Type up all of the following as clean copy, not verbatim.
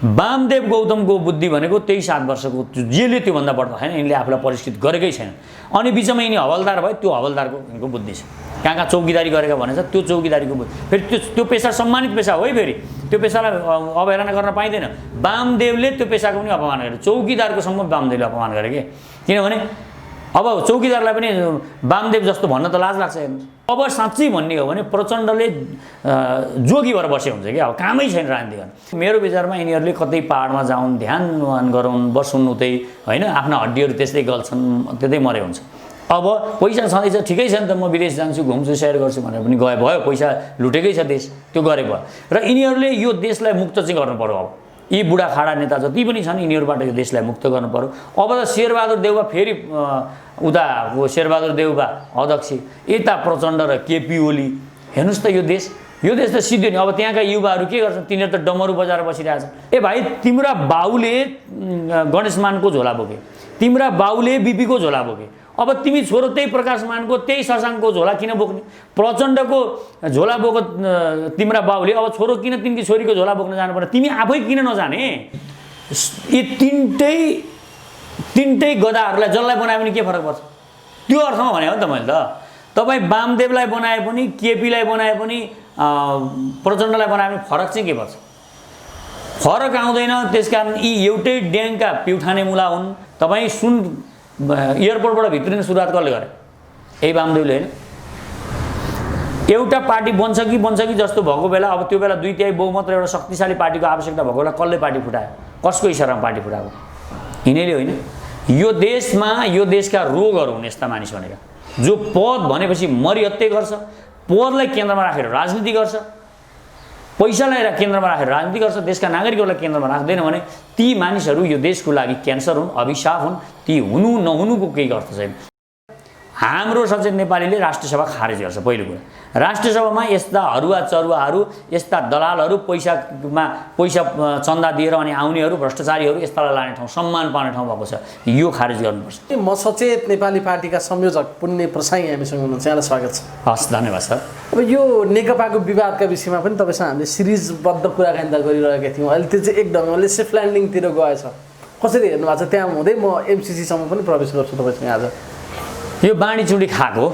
वामदेव गौतमको बुद्धि भनेको 23-7 वर्षको जेले त्योभन्दा बढ्दा छैन, यिनले आफूलाई परिष्कृत गरेकै छैन। अनि बिचमा यिनी हवलदार भयो, त्यो हवलदारको यिनको बुद्धि छ। कहाँ कहाँ चौकीदारी गरेका भनेछ, त्यो चौकीदारीको बुद्धि। फेरि त्यो पेसा सम्मानित पेसा हो है, फेरि त्यो पेसालाई अवहेलना गर्न पाइँदैन। वामदेवले त्यो पेसाको पनि अपमान गरे, चौकीदारकोसम्म वामदेवले अपमान गरे कि। किनभने अब चौकीदारलाई पनि वामदेव जस्तो भन्न त लाज लाग्छ हेर्नु। अब साँच्चै भन्ने हो भने प्रचण्डले जोगी भएर बसे हुन्छ कि, अब कामै छैन राजनीति गर्न। मेरो विचारमा यिनीहरूले कतै पाहाडमा जाउन्, ध्यान गराउन्, बसुन् उतै होइन, आफ्ना हड्डीहरू त्यस्तै गल्छन्, त्यतै मरे हुन्छ। अब पैसा छँदैछ, ठिकै छ नि त, म विदेश जान्छु, घुम्छु, सेयर गर्छु भनेर पनि गए भयो, पैसा लुटेकै छ देश, त्यो गरे भयो। र यिनीहरूले यो देशलाई मुक्त चाहिँ गर्नु पर्यो। अब यी बुढा खाडा नेता जति पनि छन् यिनीहरूबाट यो देशलाई मुक्त गर्नु पर्यो। अब त शेरबहादुर देउवा फेरि उता शेरबहादुर देउवा अध्यक्ष, यता प्रचण्ड र केपी ओली, हेर्नुहोस् त यो देश त सिद्धि नि। अब त्यहाँका युवाहरू के गर्छन्, तिनीहरू त डमरू बजाएर बसिरहेछन्। ए भाइ, तिम्रा बाउले गणेशमानको झोला बोके, तिम्रा बाउले बिपीको झोला बोके, अब तिमी छोरो त्यही प्रकाशमानको त्यही शशाङ्कको झोला किन बोक्ने? प्रचण्डको झोला बोको तिम्रा बाउले, अब छोरो किन तिनकी छोरीको झोला बोक्न जानु पर्ने? तिमी आफै किन नजाने? यी तिनटै गदाहरूलाई जसलाई बनायो भने के फरक पर्छ? त्यो अर्थमा भने हो नि त मैले त। तपाईँ वामदेवलाई बनाए पनि, केपीलाई बनाए पनि, प्रचण्डलाई बनाए पनि फरक चाहिँ के पर्छ? फरक आउँदैन। त्यसकारण यी एउटै ड्याङका पिउठाने मुला हुन्। तपाईँ सुन एयरपोर्टबाट भित्रिन सुरुवात कसले गरे? यही वामदेवले होइन। एउटा पार्टी बन्छ कि जस्तो भएको बेला, अब त्यो बेला 2/3 बहुमत र एउटा शक्तिशाली पार्टीको आवश्यकता भएको बेला कसले पार्टी फुटायो? कसको इसारामा पार्टी फुटाएको? यिनीहरूले होइन। यो देशमा यो देशका रोगहरू हुन् यस्ता मानिस भनेका, जो पद भनेपछि मरिहत्ते गर्छ, पदलाई केन्द्रमा राखेर राजनीति गर्छ, पैसालाई केन्द्रमा राखेर राजनीति गर्छ, देशका नागरिकहरूलाई केन्द्रमा राख्दैन भने ती मानिसहरू यो देशको लागि क्यान्सर हुन्, अभिशाप हुन्। ती हुनु नहुनुको केही अर्थ छैन। हाम्रो सचेत नेपालीले राष्ट्रसभा खारेज गर्छ। पहिलो कुरा, राष्ट्रसभामा यस्ता हरुवा चरुवाहरू, यस्ता दलालहरू, पैसा चन्दा दिएर अनि आउनेहरू, भ्रष्टाचारीहरू, यस्तालाई लाने ठाउँ, सम्मान पाउने ठाउँ भएको छ। यो खारेज गर्नुपर्छ। म सचेत नेपाली पार्टीका संयोजक पुण्य प्रसाई हामीसँग हुनुहुन्छ, यहाँलाई स्वागत छ। हस्, धन्यवाद सर। अब यो नेकपाको विवादका विषयमा पनि तपाईँसँग हामीले सिरिजबद्ध कुराकानी त गरिरहेका थियौँ। अहिले त्यो चाहिँ एक ढङ्गले सेफ ल्यान्डिङतिर गएछ। कसरी हेर्नु भएको छ? त्यहाँ हुँदै म एमसिसीसम्म पनि प्रवेश गर्छु तपाईँसँग आज। यो बाँडीचुँडी खाएको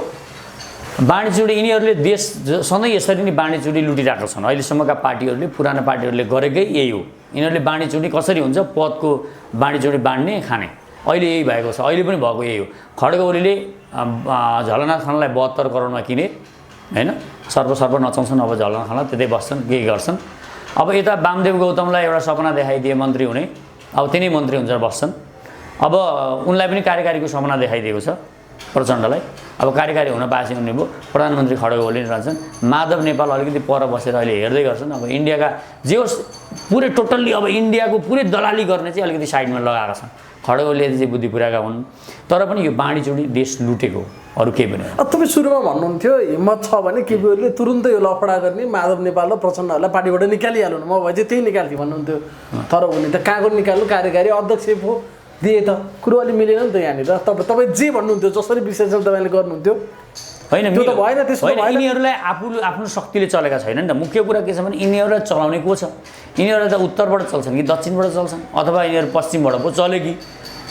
बाँडीचुँडी यिनीहरूले देश सधैँ यसरी नै बाँडीचुँडी लुटिरहेका छन्। अहिलेसम्मका पार्टीहरूले, पुराना पार्टीहरूले गरेकै यही हो। यिनीहरूले बाँडीचुँडी कसरी हुन्छ, पदको बाँडीचुँडी बाँड्ने खाने, अहिले यही भएको छ। अहिले पनि भएको यही हो। खड्ग ओलीले झलनाथ खनाललाई 72 करोडमा किने होइन, सर्प नचाउँछन्, अब झलनाथ खनाल त्यतै बस्छन्, केही गर्छन्। अब यता वामदेव गौतमलाई एउटा सपना देखाइदिए मन्त्री हुने, अब तिनै मन्त्री हुन्छ बस्छन्। अब उनलाई पनि कार्यकारीको सपना देखाइदिएको छ प्रचण्डलाई। अब कार्यकारी हुन पाएपछि उनी भयो प्रधानमन्त्री खड्ग ओली रहन्छन्। माधव नेपाल अलिकति पर बसेर अहिले हेर्दै गर्छन्। अब इन्डियाका जे होस् पुरै टोटल्ली अब इन्डियाको पुरै दलाली गर्ने चाहिँ अलिकति साइडमा लगाएका छन्। खड्ग ओलीले चाहिँ बुद्धि पुऱ्याएका हुन्। तर पनि यो बाँडीचुँडी देश लुटेको, अरू केही पनि। तपाईँ सुरुमा भन्नुहुन्थ्यो हिम्मत छ भने केपी ओलीले तुरुन्तै यो लफडा गर्ने, माधव नेपाल र प्रचण्डहरूलाई पार्टीबाट निकालिहाल्नु, म भए चाहिँ त्यही निकाल्थेँ भन्नुहुन्थ्यो। तर उनी त कहाँको निकाल्नु, कार्यकारी अध्यक्ष पो दिए त, कुरो अलि मिलेन नि त यहाँनिर। तपाईँ जे भन्नुहुन्थ्यो, जसरी विश्लेषण तपाईँले गर्नुहुन्थ्यो होइन, त्यो त भएन। त्यसो भएन। यिनीहरूलाई आफ्नो शक्तिले चलेका छैनन् नि त। मुख्य कुरा के छ भने यिनीहरूलाई चलाउने को छ? यिनीहरू त उत्तरबाट चल्छन् कि दक्षिणबाट चल्छन्, अथवा यिनीहरू पश्चिमबाट पो चले कि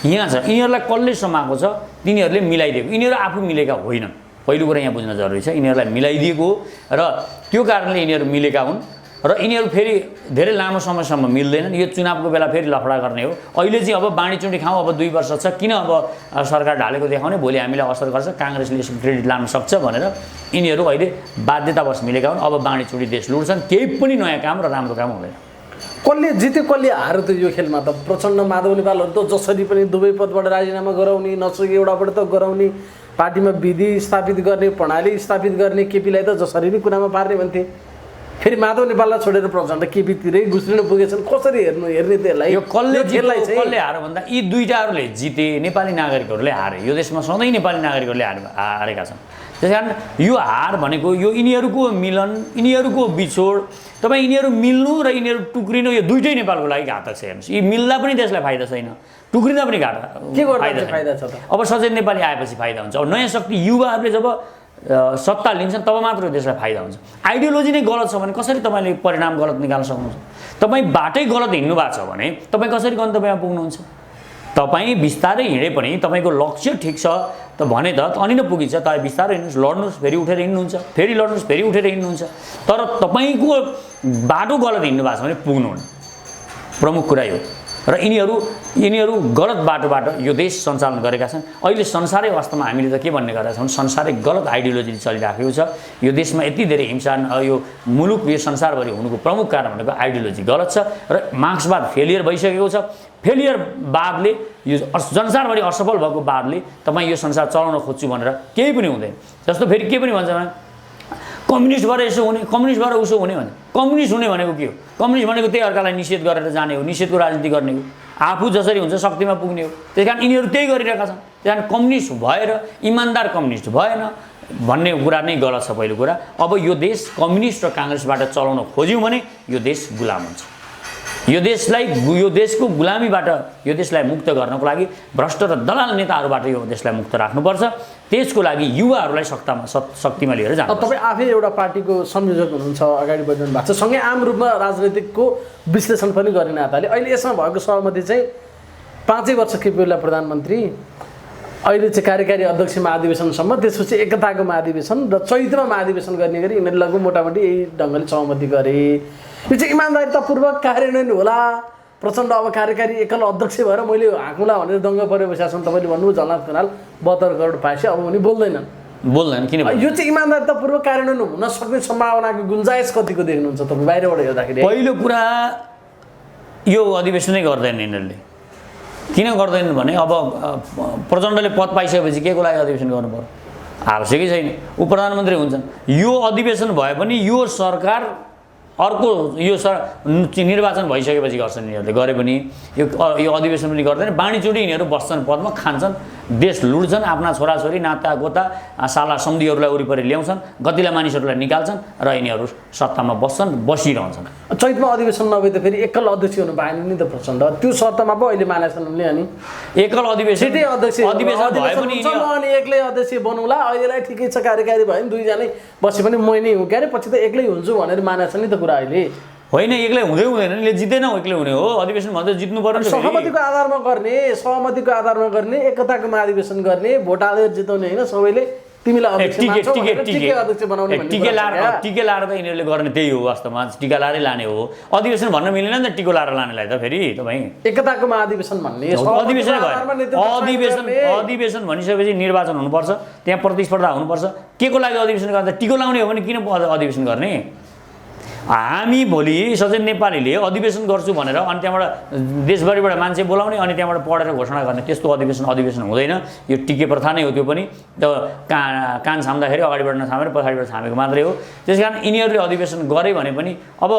यहाँ छ? यिनीहरूलाई कसले समाएको छ? तिनीहरूले मिलाइदिएको। यिनीहरू आफू मिलेका होइनन्। पहिलो कुरा यहाँ बुझ्न जरुरी छ। यिनीहरूलाई मिलाइदिएको हो र त्यो कारणले यिनीहरू मिलेका हुन् र यिनीहरू फेरि धेरै लामो समयसम्म मिल्दैनन्। यो चुनावको बेला फेरि लफडा गर्ने हो। अहिले चाहिँ अब बाँडीचुँडी खाउँ, अब 2 वर्ष छ, किन अब सरकार ढालेको देखाउने, भोलि हामीलाई असर गर्छ, काङ्ग्रेसले यसको क्रेडिट लान सक्छ भनेर यिनीहरू अहिले बाध्यतावश मिलेका हुन्। अब बाँडीचुँडी देश लुट्छन्, केही पनि नयाँ काम र राम्रो काम हुँदैन। कसले जित्यो कसले हार्यो त यो खेलमा? त प्रचण्ड माधव नेपालहरू त जसरी पनि दुवै पदबाट राजीनामा गराउने, नसके एउटाबाट त गराउने, पार्टीमा विधि स्थापित गर्ने, प्रणाली स्थापित गर्ने, केपीलाई त जसरी पनि कुरामा पार्ने भन्थे। फेरि माधव नेपाललाई छोडेर प्रचण्ड केपीतिरै घुस्रिन पुगेछन्। कसरी हेर्ने त्यसलाई? यो कसले हार्यो भन्दा यी दुईटाहरूले जिते, नेपाली नागरिकहरूले हारे। यो देशमा सधैँ नेपाली नागरिकहरूले हारेका छन्। त्यसकारण यो हार भनेको यो यिनीहरूको मिलन, यिनीहरूको बिछोड। तपाईँ यिनीहरू मिल्नु र यिनीहरू टुक्रिनु, यो दुइटै नेपालको लागि घातक छ। हेर्नुहोस्, यी मिल्दा पनि देशलाई फाइदा छैन, टुक्रिँदा पनि के गर्दा फाइदा छ त? अब सचेत नेपाली आएपछि फाइदा हुन्छ। अब नयाँ शक्ति युवाहरूले जब सत्ता लिन्छन् तब मात्र यो देशलाई फाइदा हुन्छ। आइडियोलोजी नै गलत छ भने कसरी तपाईँले परिणाम गलत निकाल्न सक्नुहुन्छ? तपाईँ बाटै गलत हिँड्नु भएको छ भने तपाईँ कसरी गन्तव्यमा पुग्नुहुन्छ? तपाईँ बिस्तारै हिँडे पनि तपाईँको लक्ष्य ठिक छ त भने त अनि नै पुगिन्छ। तपाईँ बिस्तारै हिँड्नुहोस्, लड्नुहोस्, फेरि उठेर हिँड्नुहुन्छ, फेरि लड्नुहोस्, फेरि उठेर हिँड्नुहुन्छ। तर तपाईँको बाटो गलत हिँड्नु भएको छ भने पुग्नुहुन्न, प्रमुख कुरा यो। र यिनीहरू गलत बाटोबाट यो देश सञ्चालन गरेका छन्। अहिले संसारै वास्तवमा हामीले त के भन्ने गरेका छौँ, संसारै गलत आइडियोलोजी चलिराखेको छ। यो देशमा यति धेरै हिंसा, यो मुलुक, यो संसारभरि हुनुको प्रमुख कारण भनेको आइडियोलोजी गलत छ र मार्क्सवाद फेलियर भइसकेको छ। फेलियरवादले, यो संसारभरि असफल भएको वादले तपाईँ यो संसार चलाउन खोज्छु भनेर केही पनि हुँदैन। जस्तो फेरि के पनि भन्छ भने कम्युनिस्ट भएर यसो हुने, कम्युनिस्ट भएर उसो हुने भने, कम्युनिस्ट हुने भनेको के हो? कम्युनिस्ट भनेको त्यही अर्कालाई निषेध गरेर जाने हो, निषेधको राजनीति गर्ने हो, आफू जसरी हुन्छ शक्तिमा पुग्ने हो। त्यस कारण यिनीहरू त्यही गरिरहेका छन्। त्यस कारण कम्युनिस्ट भएर इमान्दार कम्युनिस्ट भएन भन्ने कुरा नै गलत छ। पहिलो कुरा, अब यो देश कम्युनिस्ट र काङ्ग्रेसबाट चलाउन खोज्यौँ भने यो देश गुलाम हुन्छ। यो देशको गुलामीबाट यो देशलाई मुक्त गर्नको लागि भ्रष्ट र दलाल नेताहरूबाट यो देशलाई मुक्त राख्नुपर्छ। त्यसको लागि युवाहरूलाई शक्तिमा लिएर जानु। तपाईँ आफै एउटा पार्टीको संयोजक हुनुहुन्छ, अगाडि बढिरहनु भएको छ, सँगै आम रूपमा राजनैतिकको विश्लेषण पनि गर्ने नाताले अहिले यसमा भएको सहमति चाहिँ 5 वर्ष केपी ओली प्रधानमन्त्री, अहिले चाहिँ कार्यकारी अध्यक्ष महाधिवेशनसम्म, त्यसपछि एकताको महाधिवेशन र चैतमा महाधिवेशन गर्ने गरी यिनीहरूले लगभग मोटामोटी यही ढङ्गले सहमति गरे। यो चाहिँ इमान्दारितापूर्वक कार्यान्वयन होला। प्रचण्ड अब कार्यकारी एकल अध्यक्ष भएर मैले हाँकुला भनेर दङ्ग परेर बसेको तपाईँले भन्नुभयो झलनाथ खनाल 72 करोड पाएपछि अब उनी बोल्दैन किन? यो चाहिँ इमान्दारितापूर्वक कार्यान्वयन हुन सक्ने सम्भावनाको गुन्जाइस कतिको देख्नुहुन्छ तपाईँ बाहिरबाट हेर्दाखेरि? पहिलो कुरा, यो अधिवेशनै गर्दैन यिनीहरूले। किन गर्दैनन् भने अब प्रचण्डले पद पाइसकेपछि के को लागि अधिवेशन गर्नु पर्यो? आवश्यकै छैन। ऊ प्रधानमन्त्री हुन्छन्। यो अधिवेशन भए पनि यो सरकार अर्को निर्वाचन भइसकेपछि गर्छन् यिनीहरूले। गरे पनि यो अधिवेशन पनि गर्दैन। बाँडीचुँडी यिनीहरू बस्छन्, पदमा खान्छन्, देश लुट्छन्, आफ्ना छोराछोरी नाता गोता साला सम्धिहरूलाई वरिपरि ल्याउँछन्, गतिला मानिसहरूलाई निकाल्छन् र यिनीहरू सत्तामा बसिरहन्छन्। चैतमा अधिवेशन नभए त फेरि एकल अध्यक्ष हुनु पाएन नि त प्रचण्ड। त्यो शर्तमा पो अहिले मानेछन् उनले। अनि एकल अध्यक्ष भए पनि एक्लै अध्यक्ष बनौला, अहिलेलाई ठिकै छ, कार्यकारी भयो नि, दुईजना बसे पनि मै नै हुँ क्यारे, पछि त एक्लै हुन्छु भनेर मानेछ नि त कुरा अहिले। होइन, एक्लै हुँदैन, यसले जित्दैन, एक्लै हुने हो। अधिवेशन भन्दा जित्नु पर्यो। सहमतिको आधारमा गर्ने, एकताको महाधिवेशन गर्ने, भोट हालेर जिताउने होइन, सबैले तिमीलाई टिके लाएर त यिनीहरूले गर्ने त्यही हो। वास्तवमा टिका लाएरै लाने हो। अधिवेशन भन्न मिलेन नि त टिको लाएर लानेलाई त। फेरि तपाईँ एकताको महाधिवेशन भन्ने अधिवेशन भनिसकेपछि निर्वाचन हुनुपर्छ, त्यहाँ प्रतिस्पर्धा हुनुपर्छ। के को लागि अधिवेशन गर्दा? टिको लाउने हो भने किन अधिवेशन गर्ने? हामी भोलि सचेत नेपालीले अधिवेशन गर्छु भनेर अनि त्यहाँबाट देशभरिबाट मान्छे बोलाउने अनि त्यहाँबाट पढेर घोषणा गर्ने, त्यस्तो अधिवेशन हुँदैन। यो टिके प्रथा नै हो। त्यो पनि त कान छाम्दाखेरि अगाडिबाट नछामेर पछाडिबाट छामेको मात्रै हो। त्यस कारण यिनीहरूले अधिवेशन गरे भने पनि अब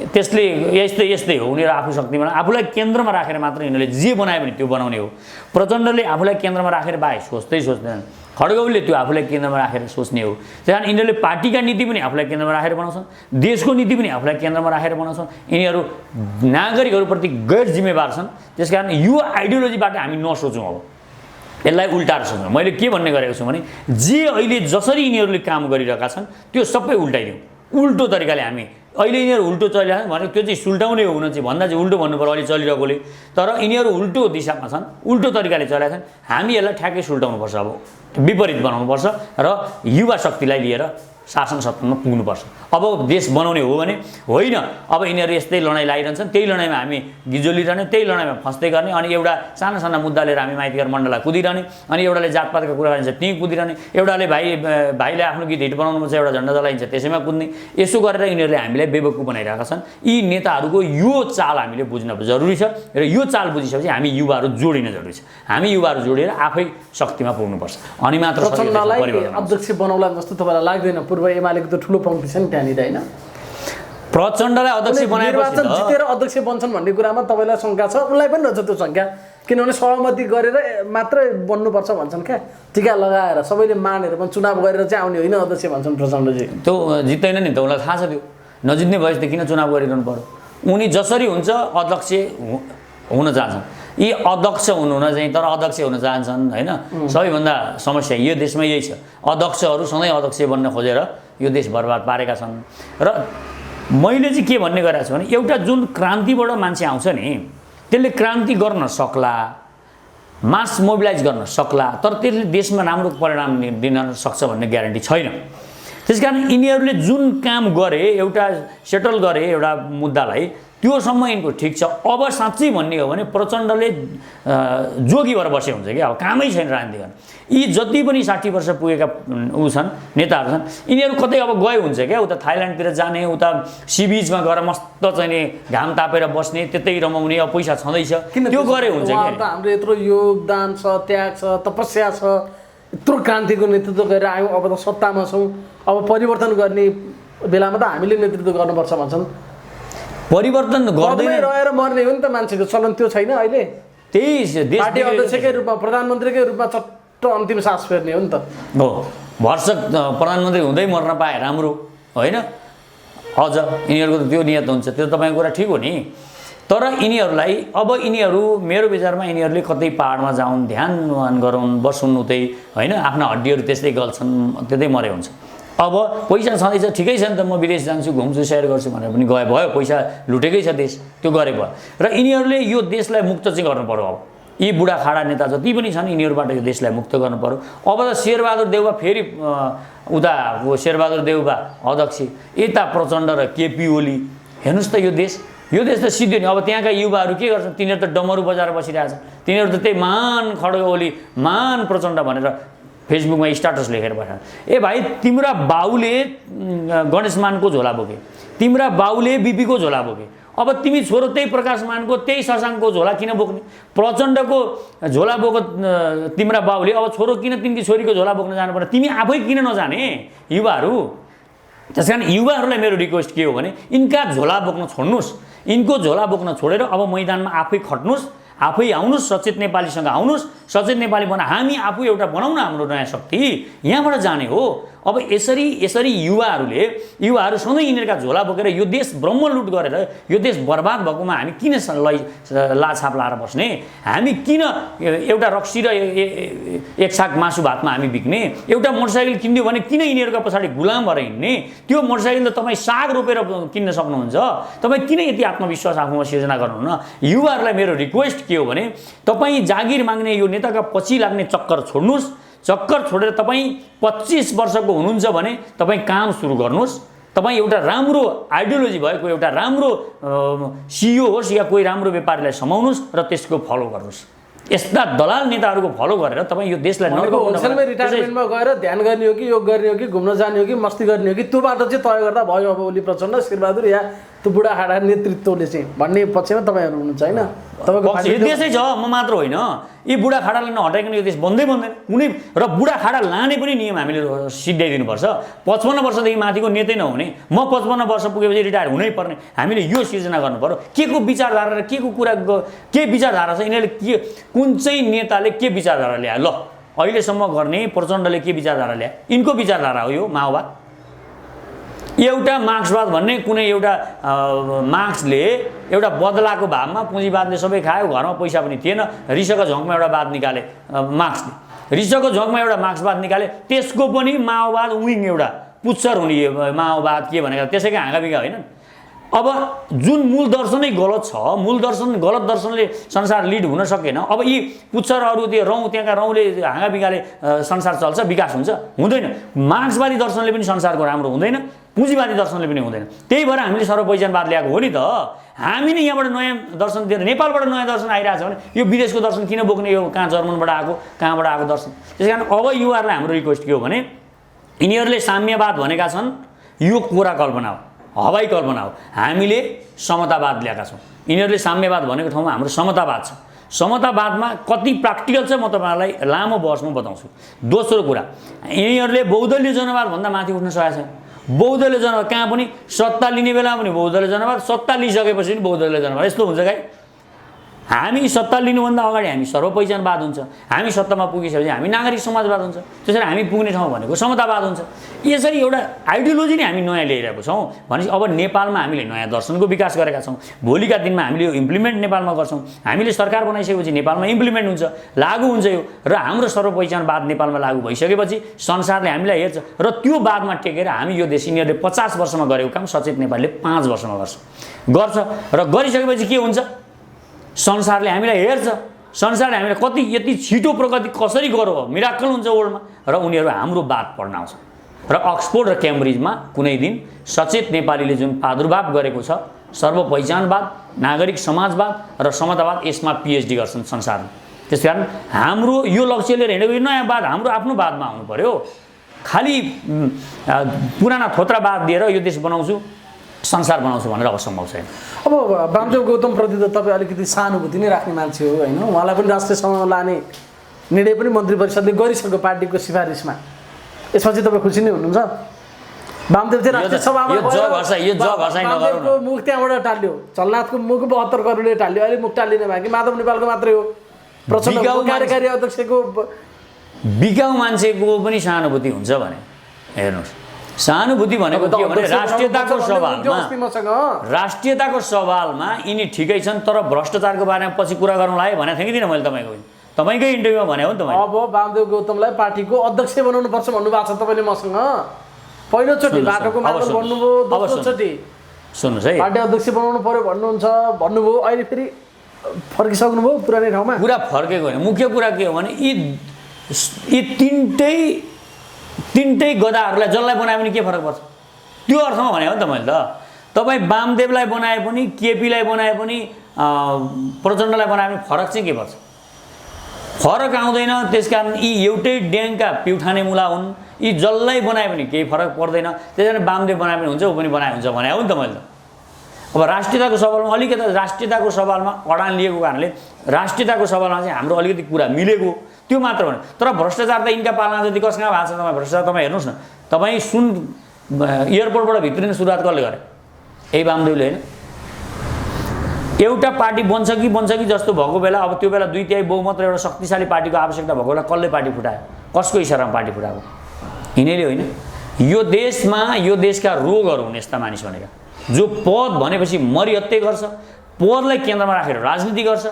त्यसले यस्तै हो। उनीहरू आफू शक्तिमा, आफूलाई केन्द्रमा राखेर मात्र यिनीहरूले जे बनायो भने त्यो बनाउने हो। प्रचण्डले आफूलाई केन्द्रमा राखेर बाहेक सोच्दैन। खड्गौलीले त्यो आफूलाई केन्द्रमा राखेर सोच्ने हो। त्यस कारण यिनीहरूले पार्टीका नीति पनि आफूलाई केन्द्रमा राखेर बनाउँछन्, देशको नीति पनि आफूलाई केन्द्रमा राखेर बनाउँछन्। यिनीहरू नागरिकहरूप्रति गैर जिम्मेवार छन्। त्यस कारण यो आइडियोलोजीबाट हामी नसोचौँ। अब यसलाई उल्टाएर सोचौँ। मैले के भन्ने गरेको छु भने जे अहिले जसरी यिनीहरूले काम गरिरहेका छन् त्यो सबै उल्टाइदिउँ। उल्टो तरिकाले हामी अहिले यिनीहरू उल्टो चलिरहेको छ भने त्यो चाहिँ सुल्टाउने हो हुन चाहिँ भन्दा चाहिँ उल्टो भन्नु पर्यो अहिले चलिरहेकोले। तर यिनीहरू उल्टो दिशामा छन्, उल्टो तरिकाले चलेका छन्। हामी यसलाई ठ्याक्कै सुल्टाउनुपर्छ, अब विपरीत बनाउनुपर्छ र युवा शक्तिलाई लिएर शासन सत्तामा पुग्नुपर्छ। अब देश बनाउने हो भने होइन, अब यिनीहरू यस्तै लडाइँ लागिरहन्छन्, त्यही लडाइँमा हामी गिजोलिरहने, त्यही लडाइँमा फस्दै गर्ने, अनि एउटा साना साना मुद्दा लिएर हामी माइतीघर मण्डललाई कुदिरहने, अनि एउटाले जातपातका कुरा गरिन्छ त्यहीँ कुदिरहने, एउटाले भाइले आफ्नो गीत हिट बनाउनु पर्छ, एउटा झन्डा जलाइन्छ त्यसैमा कुद्ने। यसो गरेर यिनीहरूले हामीलाई बेवकुफ बनाइरहेका छन्। यी नेताहरूको यो चाल हामीले बुझ्न जरुरी छ र यो चाल बुझिसकेपछि हामी युवाहरू जोडिन जरुरी छ। हामी युवाहरू जोडेर आफै शक्तिमा पुग्नुपर्छ, अनि मात्र अध्यक्ष बनाउला जस्तो तपाईँलाई लाग्दैन? पूर्व एमालेको त ठुलो पङ्क्ति छ नि त्यहाँनिर होइन? प्रचण्डलाई अध्यक्ष बनाएपछि जितेर अध्यक्ष बन्छन् भन्ने कुरामा तपाईँलाई शङ्का छ? उनलाई पनि रहेछ त्यो शङ्का, किनभने सहमति गरेर मात्रै बन्नुपर्छ भन्छन् क्या, टिका लगाएर सबैले मानेर पनि चुनाव गरेर चाहिँ आउने होइन अध्यक्ष भन्छन् प्रचण्डजी। त्यो जित्दैन नि त, उसलाई थाहा छ त्यो नजित्ने भएपछि त किन चुनाव गरिरहनु पर्यो? उनी जसरी हुन्छ अध्यक्ष हुन चाहन्छन्। यी अध्यक्ष हुनु न चाहिँ तर अध्यक्ष हुन चाहन्छन् होइन सबैभन्दा समस्या यो देशमा यही छ अध्यक्षहरू सधैँ अध्यक्ष बन्न खोजेर यो देश बर्बाद पारेका छन् र मैले चाहिँ के भन्ने गरेको छु भने एउटा जुन क्रान्तिबाट मान्छे आउँछ नि त्यसले क्रान्ति गर्न सक्ला मास मोबिलाइज गर्न सक्ला तर त्यसले देशमा राम्रो परिणाम दिन सक्छ भन्ने ग्यारेन्टी छैन त्यसकारण यिनीहरूले जुन काम गरे एउटा सेटल गरे एउटा मुद्दालाई त्योसम्म यिनको ठिक छ अब साँच्चै भन्ने हो भने प्रचण्डले जोगी भएर बसे हुन्छ कि अब कामै छैन राजनीति गर्न यी जति पनि 60 वर्ष पुगेका छन् नेताहरू छन् यिनीहरू कतै अब गए हुन्छ क्या उता थाइल्यान्डतिर जाने उता सी बीचमा गएर मस्त चाहिँ घाम तापेर बस्ने त्यतै रमाउने अब पैसा छँदैछ त्यो गरे हुन्छ कि हाम्रो यत्रो योगदान छ त्याग छ तपस्या छ यत्रो क्रान्तिको नेतृत्व गरेर आयौँ अब त सत्तामा छौँ अब परिवर्तन गर्ने बेलामा त हामीले नेतृत्व गर्नुपर्छ भन्छन् परिवर्तन गर्दै रहेर मर्ने हो नि त मान्छेको चलन त्यो छैन अहिले त्यही पार्टी अध्यक्षकै रूपमा प्रधानमन्त्रीकै रूपमा चट्ट अन्तिम सास फेर्ने हो नि त हो भर्सक प्रधानमन्त्री हुँदै मर्न पाए राम्रो होइन अझ यिनीहरूको त त्यो नियत हुन्छ त्यो तपाईँको कुरा ठिक हो नि तर यिनीहरूलाई अब यिनीहरू मेरो विचारमा यिनीहरूले कतै पाहाडमा जाउन् ध्यान गराउन् बसुन् उतै होइन आफ्ना हड्डीहरू त्यस्तै गल्छन् त्यतै मरे हुन्छ अब पैसा छँदैछ ठिकै छ नि त म विदेश जान्छु घुम्छु सेयर गर्छु भनेर पनि गए भयो पैसा लुटेकै छ देश त्यो गरे भयो र यिनीहरूले यो देशलाई मुक्त चाहिँ गर्नु पर्यो अब यी बुढा खाडा नेता जति पनि छन् यिनीहरूबाट यो देशलाई मुक्त गर्नु पर्यो अब त शेरबहादुर देउवा फेरि उता शेरबहादुर देउवा अध्यक्ष यता प्रचण्ड र केपी ओली हेर्नुहोस् त यो देश त सिद्धियो नि अब त्यहाँका युवाहरू के गर्छन् तिनीहरू त डमरू बजाएर बसिरहेछ तिनीहरू त त्यही मान खड्ग ओली मान प्रचण्ड भनेर फेसबुकमा स्ट्याटस लेखेर पठाए ए भाइ तिम्रा बाउले गणेश मानको झोला बोके तिम्रा बाउले बिपीको झोला बोके अब तिमी छोरो त्यही प्रकाश मानको त्यही शशाङ्कको झोला किन बोक्ने प्रचण्डको झोला बोको तिम्रा बाउले अब छोरो किन तिनकी छोरीको झोला बोक्न जानु पर्ने तिमी आफै किन नजाने युवाहरू त्यसकारण युवाहरूलाई मेरो रिक्वेस्ट के हो भने यिनका झोला बोक्न छोड्नुहोस् यिनको झोला बोक्न छोडेर अब मैदानमा आफै खट्नुहोस् आफै आउनुहोस् सचेत नेपालीसँग आउनुहोस् सचेत नेपाली बना हामी आफू एउटा बनाउन हाम्रो नयाँ शक्ति यहाँबाट जाने हो अब यसरी युवाहरू सधैँ यिनीहरूका झोला बोकेर यो देश ब्रह्मलुट गरेर यो देश बर्बाद भएकोमा हामी किन लाछाप लाएर बस्ने हामी किन एउटा रक्सी र एक साग मासु भातमा हामी बिक्ने एउटा मोटरसाइकल किनिदियो भने किन यिनीहरूका पछाडि गुलाम भएर हिँड्ने त्यो मोटरसाइकल त तपाईँ साग रोपेर किन्न सक्नुहुन्छ तपाईँ किन यति आत्मविश्वास आफूमा सिर्जना गर्नुहुन्न युवाहरूलाई मेरो रिक्वेस्ट के हो भने तपाईँ जागिर माग्ने यो नेताका पछि लाग्ने चक्कर छोड्नुहोस् चक्कर छोडेर तपाईँ 25 वर्षको हुनुहुन्छ भने तपाईँ काम सुरु गर्नुहोस् तपाईँ एउटा राम्रो आइडियोलोजी भएको एउटा राम्रो सिइओ होस् या कोही राम्रो व्यापारीलाई समाउनुहोस् र त्यसको फलो गर्नुहोस् यस्ता दलाल नेताहरूको फलो गरेर तपाईँ यो देशलाई होलसेलमै रिटायरमेन्टमा गएर ध्यान गर्ने हो कि योग गर्ने हो कि घुम्न जाने हो कि मस्ती गर्ने हो कि त्यो बाटो चाहिँ तय गर्दा भयो अब ओली प्रचण्ड शेरबहादुर या त्यो बुढाखाडा नेतृत्वले चाहिँ भन्ने पक्षमा तपाईँहरू हुनुहुन्छ होइन यो देशै छ म मात्र होइन यी बुढाखाडालाई नहटाइकन यो देश बन्दैन कुनै र बुढाखाडा लाने पनि नियम हामीले सिद्ध्याइदिनुपर्छ 55 वर्षदेखि माथिको नेतै नहुने म 55 वर्ष पुगेपछि रिटायर हुनै पर्ने हामीले यो सिर्जना गर्नु पर्यो के को विचारधारा र के को कुरा के विचारधारा छ यिनीहरूले के कुन चाहिँ नेताले के विचारधारा ल्यायो ल अहिलेसम्म गर्ने प्रचण्डले के विचारधारा ल्यायो यिनको विचारधारा हो यो माओवाद एउटा मार्क्सवाद भन्ने कुनै एउटा मार्क्सले एउटा बदलाको भावमा पुँजीवादले सबै खायो घरमा पैसा पनि थिएन रिसको झोकमा एउटा वाद निकाले मार्क्सले रिसको झोकमा एउटा मार्क्सवाद निकाले त्यसको पनि माओवाद विङ एउटा पुच्छर हुने माओवाद के भनेको त्यसैकै हाँगाबिगा होइन अब जुन मूल दर्शनै गलत छ गलत दर्शनले संसार लिड हुन सकेन अब यी पुच्छरहरू त्यो रौँ त्यहाँका रौँले हाँगाबिगाले संसार चल्छ विकास हुन्छ हुँदैन मार्क्सवादी दर्शनले पनि संसारको राम्रो हुँदैन पुँजीवादी दर्शनले पनि हुँदैन त्यही भएर हामीले सर्वपहिचानवाद ल्याएको हो नि त हामी नै यहाँबाट नयाँ दर्शन दिएर नेपालबाट नयाँ दर्शन आइरहेको छ भने यो विदेशको दर्शन किन बोक्ने यो कहाँ जर्मनबाट आएको कहाँबाट आएको दर्शन त्यस कारण अब युवाहरूलाई हाम्रो रिक्वेस्ट के हो भने यिनीहरूले साम्यवाद भनेका छन् यो कुरा कल्पना हो हवाई कल्पना हो हामीले समतावाद ल्याएका छौँ यिनीहरूले साम्यवाद भनेको ठाउँमा हाम्रो समतावाद छ समतावादमा कति प्र्याक्टिकल छ म तपाईँहरूलाई लामो बहसमा बताउँछु दोस्रो कुरा यिनीहरूले बहुदलीय जनवाद भन्दा माथि उठ्न सकेको छैन बहुदलीय जनवाद कहाँ पनि सत्ता लिने बेलामा पनि बहुदलीय जनवाद सत्ता लिइसकेपछि पनि बहुदलीय जनवाद यस्तो हुन्छ हामी सत्ता लिनुभन्दा अगाडि हामी सर्वपहिचानवाद हुन्छ, हामी सत्तामा पुगिसकेपछि हामी नागरिक समाजवाद हुन्छ, त्यसरी हामी पुग्ने ठाउँ भनेको समतावाद हुन्छ। यसरी एउटा आइडियोलोजी नै हामी नयाँ ल्याइरहेको छौँ भनेपछि अब नेपालमा हामीले नयाँ दर्शनको विकास गरेका छौँ। भोलिका दिनमा हामीले यो इम्प्लिमेन्ट नेपालमा गर्छौँ, हामीले सरकार बनाइसकेपछि नेपालमा इम्प्लिमेन्ट हुन्छ, लागू हुन्छ यो, र हाम्रो सर्वपहिचानवाद नेपालमा लागू भइसकेपछि संसारले हामीलाई हेर्छ र त्यो बादमा टेकेर हामी यो देश यिनीहरूले 50 वर्षमा गरेको काम सचेत नेपालले 5 वर्षमा गर्छ र गरिसकेपछि के हुन्छ, संसारले हामीलाई हेर्छ, संसारले हामीलाई कति यति छिटो प्रगति कसरी गरौँ मिराकल हुन्छ वर्ल्डमा, र उनीहरू हाम्रो बात पढ्न आउँछ। र अक्सफोर्ड र क्याम्ब्रिजमा कुनै दिन सचेत नेपालीले जुन प्रादुर्भाव गरेको छ सर्वपहिचानवाद, नागरिक समाजवाद र समतावाद, यसमा पिएचडी गर्छन् संसारमा। त्यसकारण हाम्रो यो लक्ष्य लिएर हिँडेको यो नयाँ वाद हाम्रो आफ्नो वादमा आउनु पर्यो। खालि पुराना थोत्रावाद दिएर यो देश बनाउँछु संसार बनाउँछु भनेर अब सम्भव छैन। अब वामदेव गौतमप्रति त तपाईँ अलिकति सहानुभूति नै राख्ने मान्छे हो होइन, उहाँलाई पनि राष्ट्रिय सभामा लाने निर्णय पनि मन्त्री परिषदले गरिसक्यो पार्टीको सिफारिसमा, यसपछि तपाईँ खुसी नै हुनुहुन्छ? वामदेव चाहिँ राष्ट्रिय सभामा वामदेवको मुख त्यहाँबाट टाल्यो, झलनाथको मुख 72 करोडले टाल्यो, अहिले मुख टालिने बाँकी माधव नेपालको मात्रै हो। प्रचण्डको कार्यकारी अध्यक्षको बिकाउ मान्छेको पनि सहानुभूति हुन्छ भने हेर्नुहोस्, सहानुभूति भनेको के भने राष्ट्रियताको सवालमा यिनी ठिकै छन्, तर भ्रष्टाचारको बारेमा पछि कुरा गर्नु लाग्यो भनेको थिएँ कि दिन मैले तपाईँकै इन्टरभ्यूमा भने हो नि त मैले। अब वामदेव गौतमलाई पार्टीको अध्यक्ष बनाउनु पर्छ भन्नुभएको छ तपाईँले मसँग, पहिलोचोटि बाटोको मार्फत भन्नुभयो, दोस्रोचोटि सुन्नुहोस् है पार्टी अध्यक्ष बनाउनु पर्यो भन्नुभयो, अहिले फेरि फर्किसक्नुभयो पुरानै ठाउँमा। कुरा फर्केको होइन, मुख्य कुरा के हो भने यी तिनटै गदाहरूलाई जसलाई बनायो भने के फरक पर्छ त्यो अर्थमा भने हो नि त मैले त। तपाईँ वामदेवलाई बनाए पनि, केपीलाई बनाए पनि, प्रचण्डलाई बनाए पनि फरक चाहिँ के पर्छ? फरक आउँदैन। त्यसकारण यी एउटै ड्याङका पिउठाने मुला हुन्, यी जसलाई बनाए पनि केही फरक पर्दैन। त्यसैले वामदेव बनाए पनि हुन्छ, ऊ पनि बनाए हुन्छ भने हो नि त मैले त। अब राष्ट्रियताको सवालमा अलिकति राष्ट्रियताको सवालमा अडान लिएको कारणले राष्ट्रियताको सवालमा चाहिँ हाम्रो अलिकति कुरा मिलेको त्यो मात्र भने, तर भ्रष्टाचार त यिनका पालना जति कससँग भएको छ तपाईँ भ्रष्टाचार तपाईँ हेर्नुहोस् न। तपाईँ एयरपोर्टबाट भित्रिने सुरुवात कसले गरे? यही वामदेवले होइन। एउटा पार्टी बन्छ कि जस्तो भएको बेला, अब त्यो बेला 2/3 बहुमत र एउटा शक्तिशाली पार्टीको आवश्यकता भएको बेला कसले पार्टी फुटायो? कसको इसारामा पार्टी फुटाएको? यिनीहरूले होइन। यो देशमा यो देशका रोगहरू हुन् यस्ता मानिस भनेका जो पद भनेपछि मरिहत्ते गर्छ, पदलाई केन्द्रमा राखेर राजनीति गर्छ,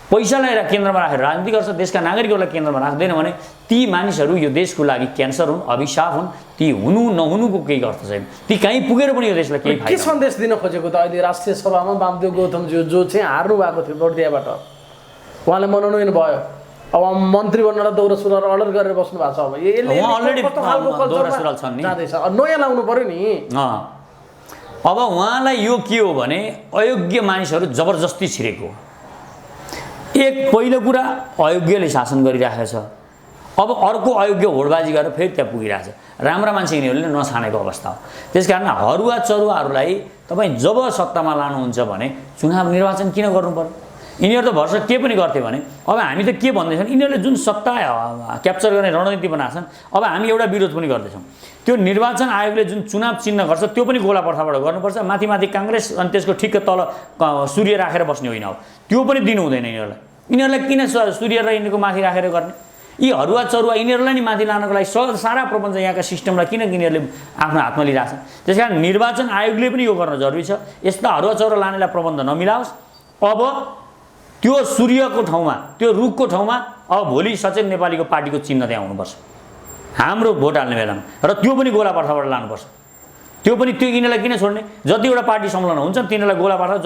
पैसालाई केन्द्रमा राखेर राजनीति गर्छ, देशका नागरिकहरूलाई केन्द्रमा राख्दैन भने ती मानिसहरू यो देशको लागि क्यान्सर हुन्, अभिशाप हुन्। ती हुनु नहुनुको केही अर्थ छैन। ती कहीँ पुगेर पनि यो देशलाई केही फाइदा। के सन्देश दिन खोजेको त अहिले राष्ट्रिय सभामा वामदेव गौतमज्यू जो चाहिँ हार्नु भएको थियो बर्दियाबाट, उहाँले मनोनयन भयो, अब मन्त्री बन्नलाई दौरा सुरुवाल अर्डर गरेर बस्नु भएको छ। अब अलरेडी दौरा सुरुवाल छन् नि, नयाँ लाउनु पर्यो नि। अब उहाँलाई यो के हो भने अयोग्य मानिसहरू जबरजस्ती छिरेको। एक पहिलो कुरा अयोग्यले शासन गरिरहेको छ, अब अर्को अयोग्य होडबाजी गरेर फेरि त्यहाँ पुगिरहेछ। राम्रा मान्छे यिनीहरूले नछानेको अवस्था हो। त्यसकारण हरुवा चरुवाहरूलाई तपाईँ जब सत्तामा लानुहुन्छ भने चुनाव निर्वाचन किन गर्नु पर्यो? यिनीहरू त भर्खर के पनि गर्थे भने अब हामी त के भन्दैछौँ, यिनीहरूले जुन सत्ता क्याप्चर गर्ने रणनीति बनाएछन्, अब हामी एउटा विरोध पनि गर्दैछौँ। त्यो निर्वाचन आयोगले जुन चुनाव चिन्ह गर्छ त्यो पनि गोला पर्खाबाट गर्नुपर्छ। माथि माथि काङ्ग्रेस अनि त्यसको ठिक्क तल सूर्य राखेर बस्ने होइन, अब त्यो पनि दिनु हुँदैन यिनीहरूलाई। यिनीहरूलाई किन सूर्य र यिनीहरूको माथि राखेर गर्ने? यी हरुवा चरुवा यिनीहरूलाई नि माथि लानको लागि सारा प्रपञ्च यहाँका सिस्टमलाई किन यिनीहरूले आफ्नो हातमा लिइरहेछन्? त्यसकारण निर्वाचन आयोगले पनि यो गर्न जरुरी छ। यस्ता हरुवा चरुवा लानेलाई प्रबन्ध नमिलाओस्। अब त्यो सूर्यको ठाउँमा, त्यो रुखको ठाउँमा अब भोलि सचेत नेपालीको पार्टीको चिन्ह त्यहाँ हुनुपर्छ हाम्रो भोट हाल्ने बेलामा, र त्यो पनि गोला पर्खाबाट लानुपर्छ। त्यो पनि त्यो यिनीहरूलाई किन छोड्ने? जतिवटा पार्टी संलग्न हुन्छ तिनीहरूलाई गोला पर्खा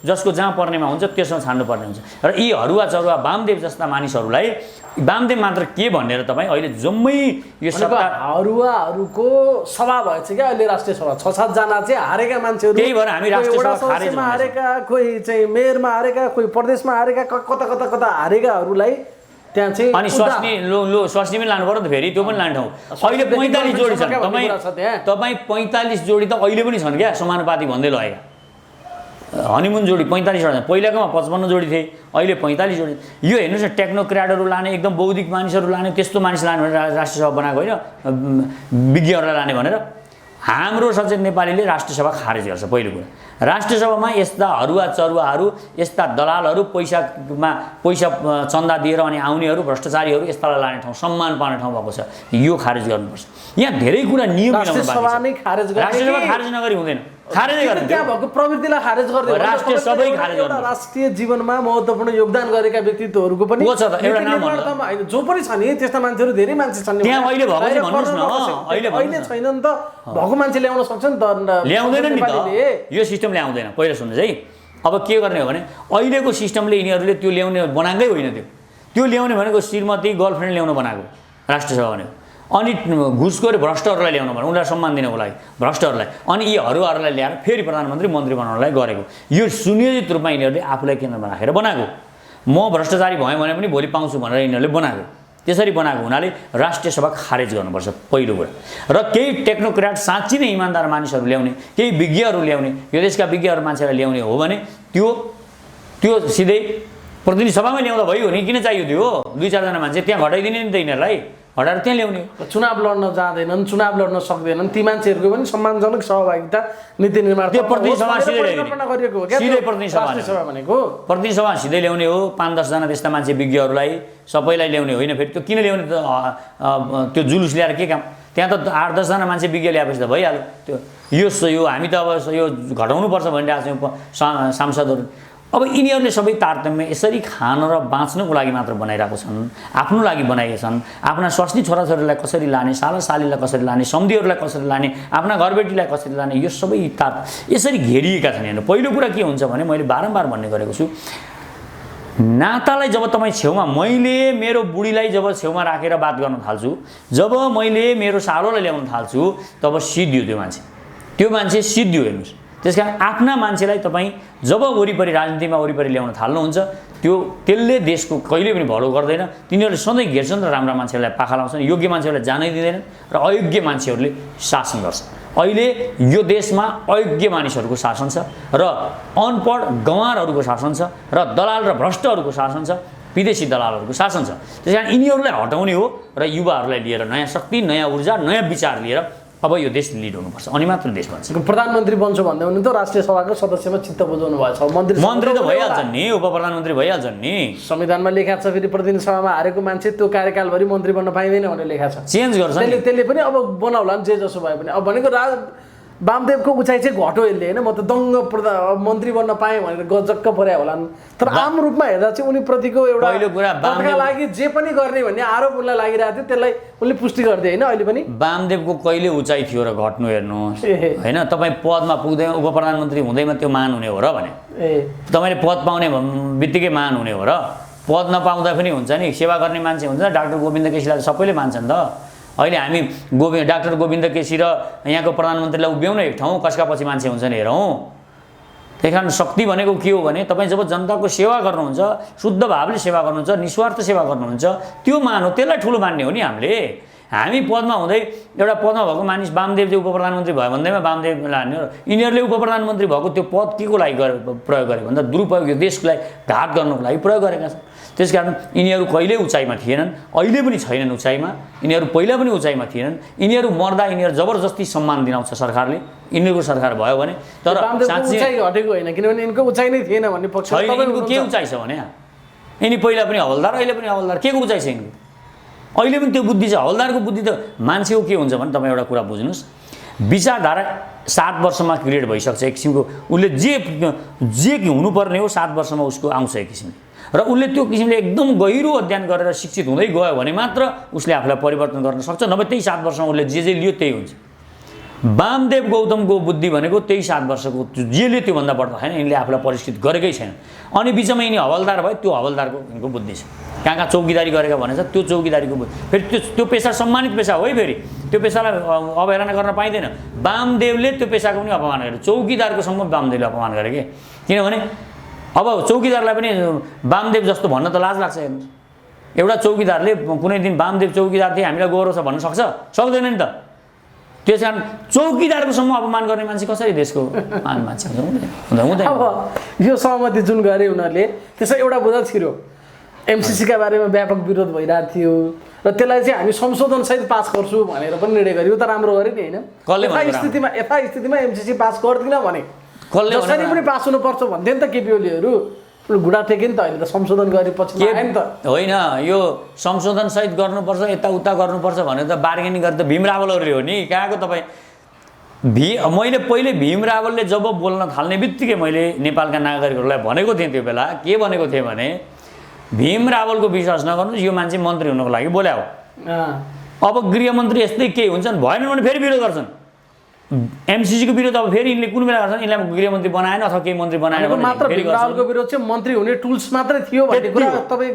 जसको जहाँ पर्नेमा हुन्छ त्यसमा छान्नुपर्ने हुन्छ। र यी हरुवा चरुवा वामदेव जस्ता मानिसहरूलाई वामदेव मात्र के भनेर तपाईँ अहिले जम्मै यो हरुवाहरूको सभा भएछ क्या अहिले राष्ट्रिय सभा 6-7 जना चाहिँ हारेका मान्छेहरू, त्यही भएर हामी राष्ट्रिय सभा खारेज हारेका, कोही चाहिँ मेयरमा हारेका, कोही प्रदेशमा हारेका, कता कता कता हारेकाहरूलाई त्यहाँ चाहिँ अनि स्वास्नी स्वास्नी पनि लानु पर्यो त फेरि, त्यो पनि लाने ठाउँ। अहिले 45 जोडी छन्। तपाईँ 45 जोडी त अहिले पनि छन् क्या समानुपातिक भन्दै लगेका। हनीमुन जोडी 45 वटा, पहिलाकोमा 55 जोडी थिए, अहिले 45 जोडी। यो हेर्नुहोस् न, टेक्नोक्राटहरू लाने, एकदम बौद्धिक मानिसहरू लाने, त्यस्तो मानिस लाने भनेर राष्ट्रिय सभा बनाएको होइन, विज्ञहरूलाई लाने भनेर। हाम्रो सचेत नेपालीले राष्ट्रिय सभा खारेज गर्छ। पहिलो कुरा, राष्ट्रिय सभामा यस्ता हरुवा चरुवाहरू, यस्ता दलालहरू, पैसा चन्दा दिएर अनि आउनेहरू, भ्रष्टाचारीहरू यस्तालाई लाने ठाउँ, सम्मान पाउने ठाउँ भएको छ। यो खारेज गर्नुपर्छ। यहाँ धेरै कुरा नियम मिलाउनु राष्ट्रिय सभा नै खारेज गर्ने, राष्ट्रिय सभा खारेज नगरी हुँदैन, खारेजै गर्ने। त्यहाँ भएको प्रवृत्तिलाई खारेज गर्दै राष्ट्रिय सबै खारेज एउटा राष्ट्रिय जीवनमा महत्त्वपूर्ण योगदान गरेका व्यक्तित्वहरूको पनि को छ त? एउटा नाम निर्माणमा हैन, जो पनि छ नि त्यस्ता मान्छेहरू धेरै मान्छे छन् नि त्यहाँ अहिले भएको चाहिँ भन्नुस् न। अहिले छैन नि त, भएको मान्छे ल्याउन सक्छ नि त, ल्याउँदैन नि त, यो सिस्टम ल्याउँदैन। पहिला सुन्नुहोस् है, अब के गर्ने हो भने अहिलेको सिस्टमले यिनीहरूले त्यो ल्याउने बनाएकै होइन। त्यो ल्याउने भनेको श्रीमती गर्लफ्रेन्ड ल्याउन बनाएको राष्ट्रिय सभा भनेको, अनि घुसखोर भ्रष्टहरूलाई ल्याउन भनेको, उनीहरूलाई सम्मान दिनको लागि भ्रष्टहरूलाई, अनि यी हरुवाहरूलाई ल्याएर फेरि प्रधानमन्त्री मन्त्री बनाउनलाई गरेको। यो सुनियोजित रूपमा यिनीहरूले आफूलाई केन्द्रमा राखेर बनाएको। म भ्रष्टाचारी भएँ भने पनि भोलि पाउँछु भनेर यिनीहरूले बनाएको। त्यसरी बनाएको हुनाले राष्ट्रिय सभा खारेज गर्नुपर्छ पहिलो कुरा। र केही टेक्नोक्राट साँच्चै नै इमान्दार मानिसहरू ल्याउने, केही विज्ञहरू ल्याउने, यो देशका विज्ञहरू मान्छेलाई ल्याउने हो भने त्यो सिधै प्रतिनिधि सभामै ल्याउँदा भयो नि। किन चाहियो त्यो 2-4 जना मान्छे त्यहाँ घटाइदिने नि त, यिनीहरूलाई हटाएर त्यहाँ ल्याउने। चुनाव लड्न जाँदैनन्, चुनाव लड्न सक्दैनन्, ती मान्छेहरूको पनि सम्मानजनक सहभागिता नीति निर्माण त्यो प्रतिनिधि सभा सिधै गरिएको हो क्या, सिधै प्रतिनिधि सभा भनेको प्रतिनिधि सभा सिधै ल्याउने हो। 5-10 जना त्यस्ता मान्छे विज्ञहरूलाई सबैलाई ल्याउने होइन। फेरि त्यो किन ल्याउने त? त्यो जुलुस ल्याएर के काम? त्यहाँ त 8-10 जना मान्छे विज्ञ ल्याएपछि त भइहाल्यो। त्यो यो हामी त अब यो घटाउनुपर्छ भनिरहेको छौँ सांसदहरू। अब यिनीहरूले सबै तारतम्य यसरी खान र बाँच्नको लागि मात्र बनाइरहेको छन्, आफ्नो लागि बनाएका छन्। आफ्ना स्वास्नी छोराछोरीलाई कसरी लाने, सालीलाई कसरी लाने, सम्धीहरूलाई कसरी लाने, आफ्ना घरबेटीलाई कसरी लाने, यो सबै यसरी घेरिएका छन्। हेर्नु, पहिलो कुरा के हुन्छ भने मैले बारम्बार भन्ने गरेको छु, नातालाई जब तपाईँ छेउमा, मैले मेरो बुढीलाई जब छेउमा राखेर बात गर्न थाल्छु, जब मैले मेरो सालोलाई ल्याउन थाल्छु, तब सिद्धियो त्यो मान्छे सिद्धियो। हेर्नुहोस्, त्यस कारण आफ्ना मान्छेलाई तपाईँ जब वरिपरि राजनीतिमा वरिपरि ल्याउन थाल्नुहुन्छ, त्यसले देशको कहिले पनि भलो गर्दैन। तिनीहरूले सधैँ घेर्छन् र राम्रा मान्छेहरूलाई पाखा लाउँछन्, योग्य मान्छेहरूलाई जानै दिँदैनन् र अयोग्य मान्छेहरूले शासन गर्छन्। अहिले यो देशमा अयोग्य मानिसहरूको शासन छ र अनपढ गँवारहरूको शासन छ र दलाल र भ्रष्टहरूको शासन छ, विदेशी दलालहरूको शासन छ। त्यस कारण यिनीहरूलाई हटाउने हो र युवाहरूलाई लिएर नयाँ शक्ति, नयाँ ऊर्जा, नयाँ विचार लिएर अब यो देश लिड हुनुपर्छ, अनि मात्र देश बन्छ। प्रधानमन्त्री बन्छु भन्दै भने त राष्ट्रिय सभाको सदस्यमा चित्त बुझाउनु भएछ। मन्त्री त भइहाल्छन् नि, उप प्रधानमन्त्री भइहाल्छन् नि। संविधानमा लेखा छ फेरि प्रतिनिधि सभामा हारेको मान्छे त्यो कार्यकालभरि मन्त्री बन्न पाइँदैन भनेर लेखा छ। चेन्ज गर्छ त्यसले पनि अब बनाउला नि, जे जसो भए पनि। अब भनेको वामदेवको उचाइ चाहिँ घट्यो यसले होइन, म त दङ्ग मन्त्री बन्न पाएँ भनेर गजक्क पर्या होला नि। तर आम रूपमा हेर्दा चाहिँ उनीप्रतिको एउटा पदका लागि जे पनि गर्ने भन्ने आरोप उनलाई लागिरहेको थियो, त्यसलाई उनले पुष्टि गर्दै होइन। अहिले पनि वामदेवको कहिले उचाइ थियो र घट्नु हेर्नुहोस् होइन। तपाईँ पदमा पुग्दै उप प्रधानमन्त्री हुँदैमा त्यो मान हुने हो र भने, तपाईँले पद पाउने बित्तिकै मान हुने हो र? पद नपाउँदा पनि हुन्छ नि, सेवा गर्ने मान्छे हुन्छ। डाक्टर गोविन्द केसीलाई सबैले मान्छन् त। अहिले हामी डाक्टर गोविन्द केसी र यहाँको प्रधानमन्त्रीलाई उभ्याउन एक ठाउँ, कसका पछि मान्छे हुन्छ नि हेरौँ। त्यही कारण शक्ति भनेको के हो भने तपाईँ जब जनताको सेवा गर्नुहुन्छ, शुद्ध भावले सेवा गर्नुहुन्छ, निस्वार्थ सेवा गर्नुहुन्छ, त्यो मान हो, त्यसलाई ठुलो मान्ने हो नि हामीले। हामी पदमा हुँदै एउटा पदमा भएको मानिस वामदेव चाहिँ उप प्रधानमन्त्री भयो भन्दैमा वामदेव लाने हो। यिनीहरूले उप प्रधानमन्त्री भएको त्यो पद के को लागि प्रयोग गरे भन्दा दुरुपयोग, यो देशलाई घात गर्नको लागि प्रयोग गरेका छन्। त्यसकारण यिनीहरू कहिल्यै उचाइमा थिएनन्, अहिले पनि छैनन् उचाइमा। यिनीहरू पहिला पनि उचाइमा थिएनन्। यिनीहरू मर्दा यिनीहरू जबरजस्ती सम्मान दिलाउँछ सरकारले, यिनीहरूको सरकार भयो भने। तर साँच्चै घटेको होइन, किनभने यिनको उचाइ नै थिएन भन्ने पक्ष यिनको के उचाइ छ भने यिनी पहिला पनि हवलदार, अहिले पनि हवलदार, के को उचाइ छ यिनको? अहिले पनि त्यो बुद्धि छ। हवलदारको बुद्धि त मान्छेको के हुन्छ भने तपाईँ एउटा कुरा बुझ्नुहोस्, विचारधारा 7 वर्षमा क्रिएट भइसक्छ एक किसिमको। उसले जे हुनुपर्ने हो 7 वर्षमा उसको आउँछ एक किसिमले, र उसले त्यो किसिमले एकदम गहिरो अध्ययन गरेर शिक्षित हुँदै गयो भने मात्र उसले आफूलाई परिवर्तन गर्न सक्छ। नभए त्यही 7 वर्षमा उसले जे लियो त्यही हुन्छ। वामदेव गौतमको बुद्धि भनेको त्यही 7 वर्षको जेले त्योभन्दा बढ्दा छैन। यिनले आफूलाई परिष्कृत गरेकै छैन। अनि बिचमा यिनी हवलदार भयो, त्यो हवलदारको यिनको बुद्धि छ। कहाँ चौकीदारी गरेका भनेछ, त्यो चौकीदारीको बुद्धि। फेरि त्यो पेसा सम्मानित पेसा हो है, फेरि त्यो पेसालाई अवहेलना गर्न पाइँदैन। वामदेवले त्यो पेसाको पनि अपमान गरे, चौकीदारको सम्म वामदेवले अपमान गरे के। किनभने अब चौकीदारलाई पनि वामदेव जस्तो भन्न त लाज लाग्छ। हेर्नुहोस्, एउटा चौकीदारले कुनै दिन वामदेव चौकीदार थिए हामीलाई गौरव छ भन्न सक्दैन नि त। त्यस कारण चौकीदारको सम्म अपमान गर्ने मान्छे कसरी देशको मान्छे हुँदैन। अब यो सहमति जुन गरे उनीहरूले, त्यसै एउटा बुझा छिरो एमसिसीका बारेमा व्यापक विरोध भइरहेको थियो र त्यसलाई चाहिँ हामी संशोधनसहित पास गर्छु भनेर पनि निर्णय गर्यो त राम्रो गरे नि होइन कसले यथास्थितिमा एमसिसी पास गर्दिन भने कसले जसरी पनि पास हुनुपर्छ भन्थे नि त केपी ओलीहरू घुँडा टेके नि त अहिले त संशोधन गरेपछि आयो नि त होइन यो संशोधन सहित गर्नुपर्छ यताउता गर्नुपर्छ भनेर त बार्गेनिङ गरेर त भीम रावलहरूले हो नि कहाँको तपाईँ मैले पहिले भीम रावलले जब बोल्न थाल्ने बित्तिकै मैले नेपालका नागरिकहरूलाई भनेको थिएँ त्यो बेला के भनेको थिएँ भने भीम रावलको विश्वास नगर्नुहोस् यो मान्छे मन्त्री हुनको लागि बोल्या हो अब गृहमन्त्री यस्तै केही हुन्छन् भएन भने फेरि विरोध गर्छन् एमसिसीको विरोध अब फेरि यिनले कुन बेला गर्छन् यिनलाई गृहमन्त्री बनाएन अथवा केही मन्त्री बनाएन भने मात्र भीम रावलको विरोध चाहिँ मन्त्री हुने टुल्स मात्रै थियो भन्ने कुरा तपाईँ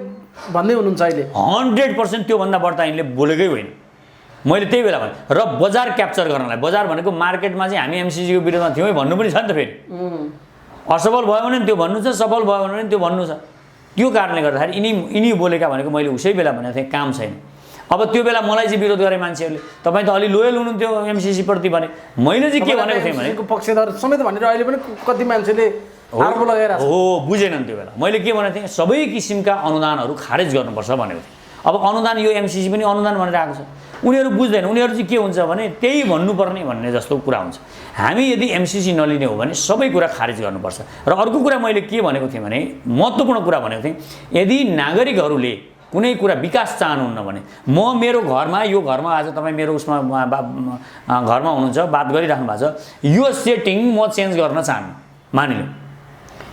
भन्दै हुनुहुन्छ अहिले 100% त्योभन्दा बढ्ता यिनले बोलेकै होइन मैले त्यही बेला भने र बजार क्याप्चर गर्नलाई बजार भनेको मार्केटमा चाहिँ हामी एमसिसीको विरोधमा थियौँ भन्नु पनि छ नि त फेरि असफल भयो भने त्यो भन्नु छ सफल भयो भने त्यो भन्नु छ त्यो कारणले गर्दाखेरि यिनी बोलेका भनेको मैले उसै बेला भनेको थिएँ काम छैन अब त्यो बेला मलाई चाहिँ विरोध गरे मान्छेहरूले तपाईँ त अलि लोयल हुनुहुन्थ्यो एमसिसी प्रति भने मैले चाहिँ के भनेको थिएँ भने पक्षधर समेत भनेर अहिले पनि कति मान्छेले आरोप लगाएर हो बुझेनन् त्यो बेला मैले के भनेको थिएँ सबै किसिमका अनुदानहरू खारेज गर्नुपर्छ भनेको थिएँ अब अनुदान यो एमसिसी पनि अनुदान भनेर आएको छ उनीहरू बुझ्दैन उनीहरू चाहिँ के हुन्छ भने त्यही भन्नुपर्ने भन्ने जस्तो कुरा हुन्छ हामी यदि एमसिसी नलिने हो भने सबै कुरा खारेज गर्नुपर्छ र अर्को कुरा मैले के भनेको थिएँ भने महत्त्वपूर्ण कुरा भनेको थिएँ यदि नागरिकहरूले कुनै कुरा विकास चाहनुहुन्न भने म मेरो घरमा यो घरमा आज तपाईँ मेरो उसमा घरमा हुनुहुन्छ बात गरिराख्नु भएको छ यो सेटिङ म चेन्ज गर्न चाहन्न मानिलिउँ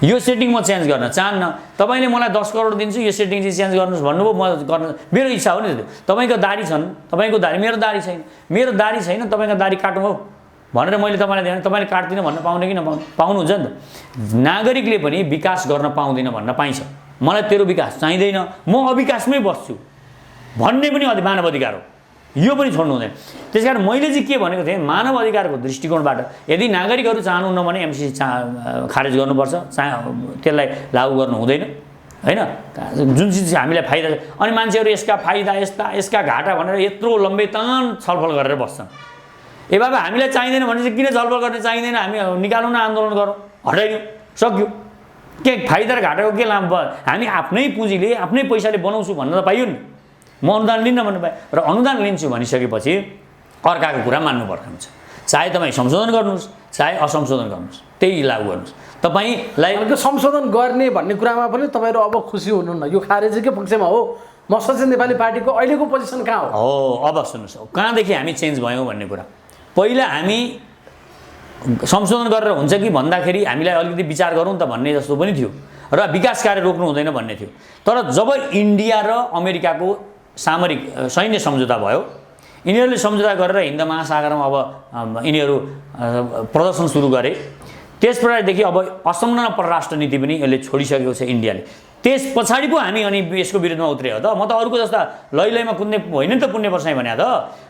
यो सेटिङ म चेन्ज गर्न चाहन्न तपाईँले मलाई 10 करोड दिन्छु यो सेटिङ चाहिँ चेन्ज गर्नुहोस् भन्नुभयो म गर्न मेरो इच्छा हो नि त्यो तपाईँको दाढी छन् तपाईँको दाढी मेरो दाढी छैन तपाईँको दाढी काटौँ हो भनेर मैले तपाईँलाई दिएँ तपाईँले काट्दिनँ भन्न पाउने कि नपाउने पाउनुहुन्छ नि त नागरिकले पनि विकास गर्न पाउँदैन भन्न पाइन्छ मलाई तेरो विकास चाहिँदैन म अविकासमै बस्छु भन्ने पनि मानव अधिकार हो यो पनि छोड्नु हुँदैन त्यसकारण मैले चाहिँ के भनेको थिएँ मानव अधिकारको दृष्टिकोणबाट यदि नागरिकहरू चाहनुहुन्न भने एमसिसी खारेज गर्नुपर्छ त्यसलाई लागू गर्नु हुँदैन होइन जुन चिज हामीलाई फाइदा छ अनि मान्छेहरू यसका फाइदा यसका घाटा भनेर यत्रो लम्बे तान छलफल गरेर बस्छन् ए बाबा हामीलाई चाहिँदैन भने चाहिँ किन छलफल गर्ने चाहिँदैन हामी निकालौँ न आन्दोलन गरौँ हटाइदिउँ सक्यो के फाइदा र घाटाको के लाभ भयो हामी आफ्नै पुँजीले आफ्नै पैसाले बनाउँछु भन्न त पाइयो नि म अनुदान लिन्न भन्नु पाएँ र अनुदान लिन्छु भनिसकेपछि अर्काको कुरा मान्नुपर्ने हुन्छ चाहे तपाईँ संशोधन गर्नुहोस् चाहे असंशोधन गर्नुहोस् त्यही लागू गर्नुहोस् तपाईँलाई संशोधन गर्ने भन्ने कुरामा पनि तपाईँहरू अब खुसी हुनुहुन्न यो खारेजीकै पक्षमा हो म सचेत नेपाली पार्टीको अहिलेको पोजिसन कहाँ हो अब सुन्नुहोस् कहाँदेखि हामी चेन्ज भयौँ भन्ने कुरा पहिला हामी संशोधन गरेर हुन्छ कि भन्दाखेरि हामीलाई अलिकति विचार गरौँ त भन्ने जस्तो पनि थियो र विकास कार्य रोक्नु हुँदैन भन्ने थियो तर जब इन्डिया र अमेरिकाको सामरिक सैन्य सम्झौता भयो यिनीहरूले सम्झौता गरेर हिन्द महासागरमा अब यिनीहरू प्रदर्शन सुरु गरे त्यस पछाडिदेखि अब असंलग्न परराष्ट्र नीति पनि यसले छोडिसकेको छ इन्डियाले त्यस पछाडि पो हामी अनि यसको विरुद्धमा उत्रियो त म त अरूको जस्ता लैलैमा कुद्ने होइन नि त पुण्य पर्साई भने त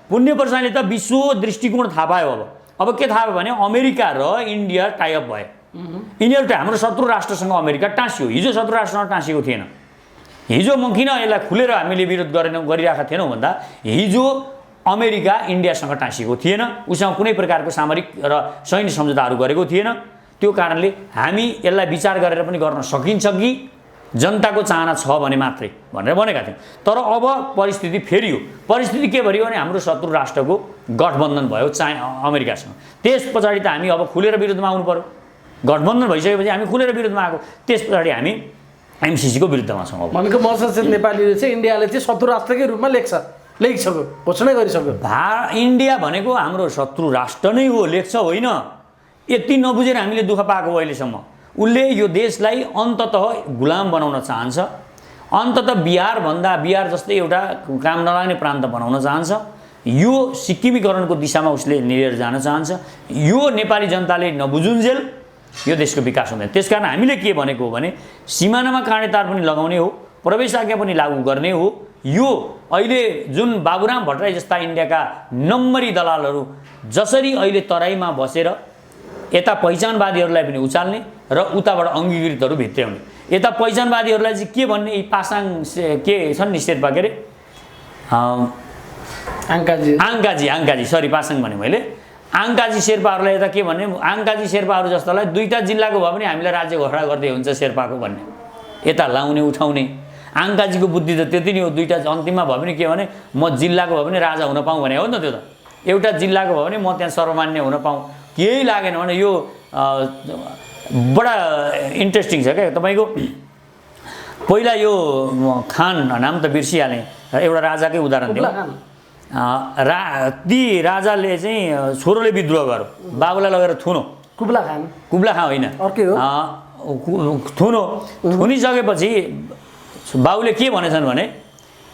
पुण्य पर्साईले त विश्व दृष्टिकोण थाहा पायो अब के थाहा भयो भने अमेरिका र इन्डिया टाइअप भयो यिनीहरू हाम्रो शत्रु राष्ट्रसँग अमेरिका टाँसियो हिजो शत्रु राष्ट्रसँग टाँसिएको थिएन हिजो म किन यसलाई खुलेर हामीले विरोध गरिरहेका थिएनौँ भन्दा हिजो अमेरिका इन्डियासँग टाँसिएको थिएन उसँग कुनै प्रकारको सामरिक र सैन्य सम्झौताहरू गरेको थिएन त्यो कारणले हामी यसलाई विचार गरेर पनि गर्न सकिन्छ कि जनताको चाहना छ भने मात्रै भनेर भनेका थियौँ तर अब परिस्थिति फेरियो परिस्थिति के भरियो भने हाम्रो शत्रु राष्ट्रको गठबन्धन भयो अमेरिकासँग त्यस पछाडि त हामी अब खुलेर विरुद्धमा आउनु पर्यो गठबन्धन भइसकेपछि हामी खुलेर विरुद्धमा आएको त्यस पछाडि हामी एमसिसीको विरुद्धमा छौँ भनेको मसचेत नेपालीले चाहिँ इन्डियाले चाहिँ शत्रु राष्ट्रकै रूपमा लेखिसक्यो घोषणा गरिसक्यो इन्डिया भनेको हाम्रो शत्रु राष्ट्र नै हो लेख्छ होइन यति नबुझेर हामीले दुःख पाएको हो अहिलेसम्म उसले यो देशलाई अन्ततः गुलाम बनाउन चाहन्छ अन्ततः बिहार जस्तै एउटा काम नलाग्ने प्रान्त बनाउन चाहन्छ यो सिक्किमीकरणको दिशामा उसले लिएर जान चाहन्छ यो नेपाली जनताले नबुझुन्जेल यो देशको विकास हुँदैन त्यसकारण हामीले के भनेको हो भने सिमानामा काँडे तार पनि लगाउने हो प्रवेश आज्ञा पनि लागू गर्ने हो यो अहिले जुन बाबुराम भट्टराई जस्ता इन्डियाका नम्बरी दलालहरू जसरी अहिले तराईमा बसेर यता पहिचानवादीहरूलाई पनि उचाल्ने र उताबाट अङ्गीकृतहरू भित्र्याउने यता पहिचानवादीहरूलाई चाहिँ के भन्ने यी पासाङ के छन् नि शेर्पा के अरे आङ्काजी सरी पासाङ भने मैले आङ्काजी शेर्पाहरूलाई यता के भन्ने आङ्काजी शेर्पाहरू जस्तालाई दुईटा जिल्लाको भए पनि हामीलाई राज्य घोषणा गर्दै हुन्छ शेर्पाको भन्ने यता लाउने उठाउने आङ्काजीको बुद्धि त त्यति नै हो, दुईटा अन्तिममा भयो भने के भने म जिल्लाको भयो भने राजा हुन पाऊँ भने हो नि त, त्यो त एउटा जिल्लाको भयो भने म त्यहाँ सर्वमान्य हुन पाऊँ, केही लागेन भने यो बडा इन्ट्रेस्टिङ छ क्या। तपाईँको पहिला यो खान नाम त बिर्सिहालेँ, एउटा राजाकै उदाहरण दिउँ। ती राजाले चाहिँ छोरोले विद्रोह गर्यो, बाबुलाई लगेर थुनो, कुब्ला खान होइन थुनिसकेपछि बाबुले के भनेछन् भने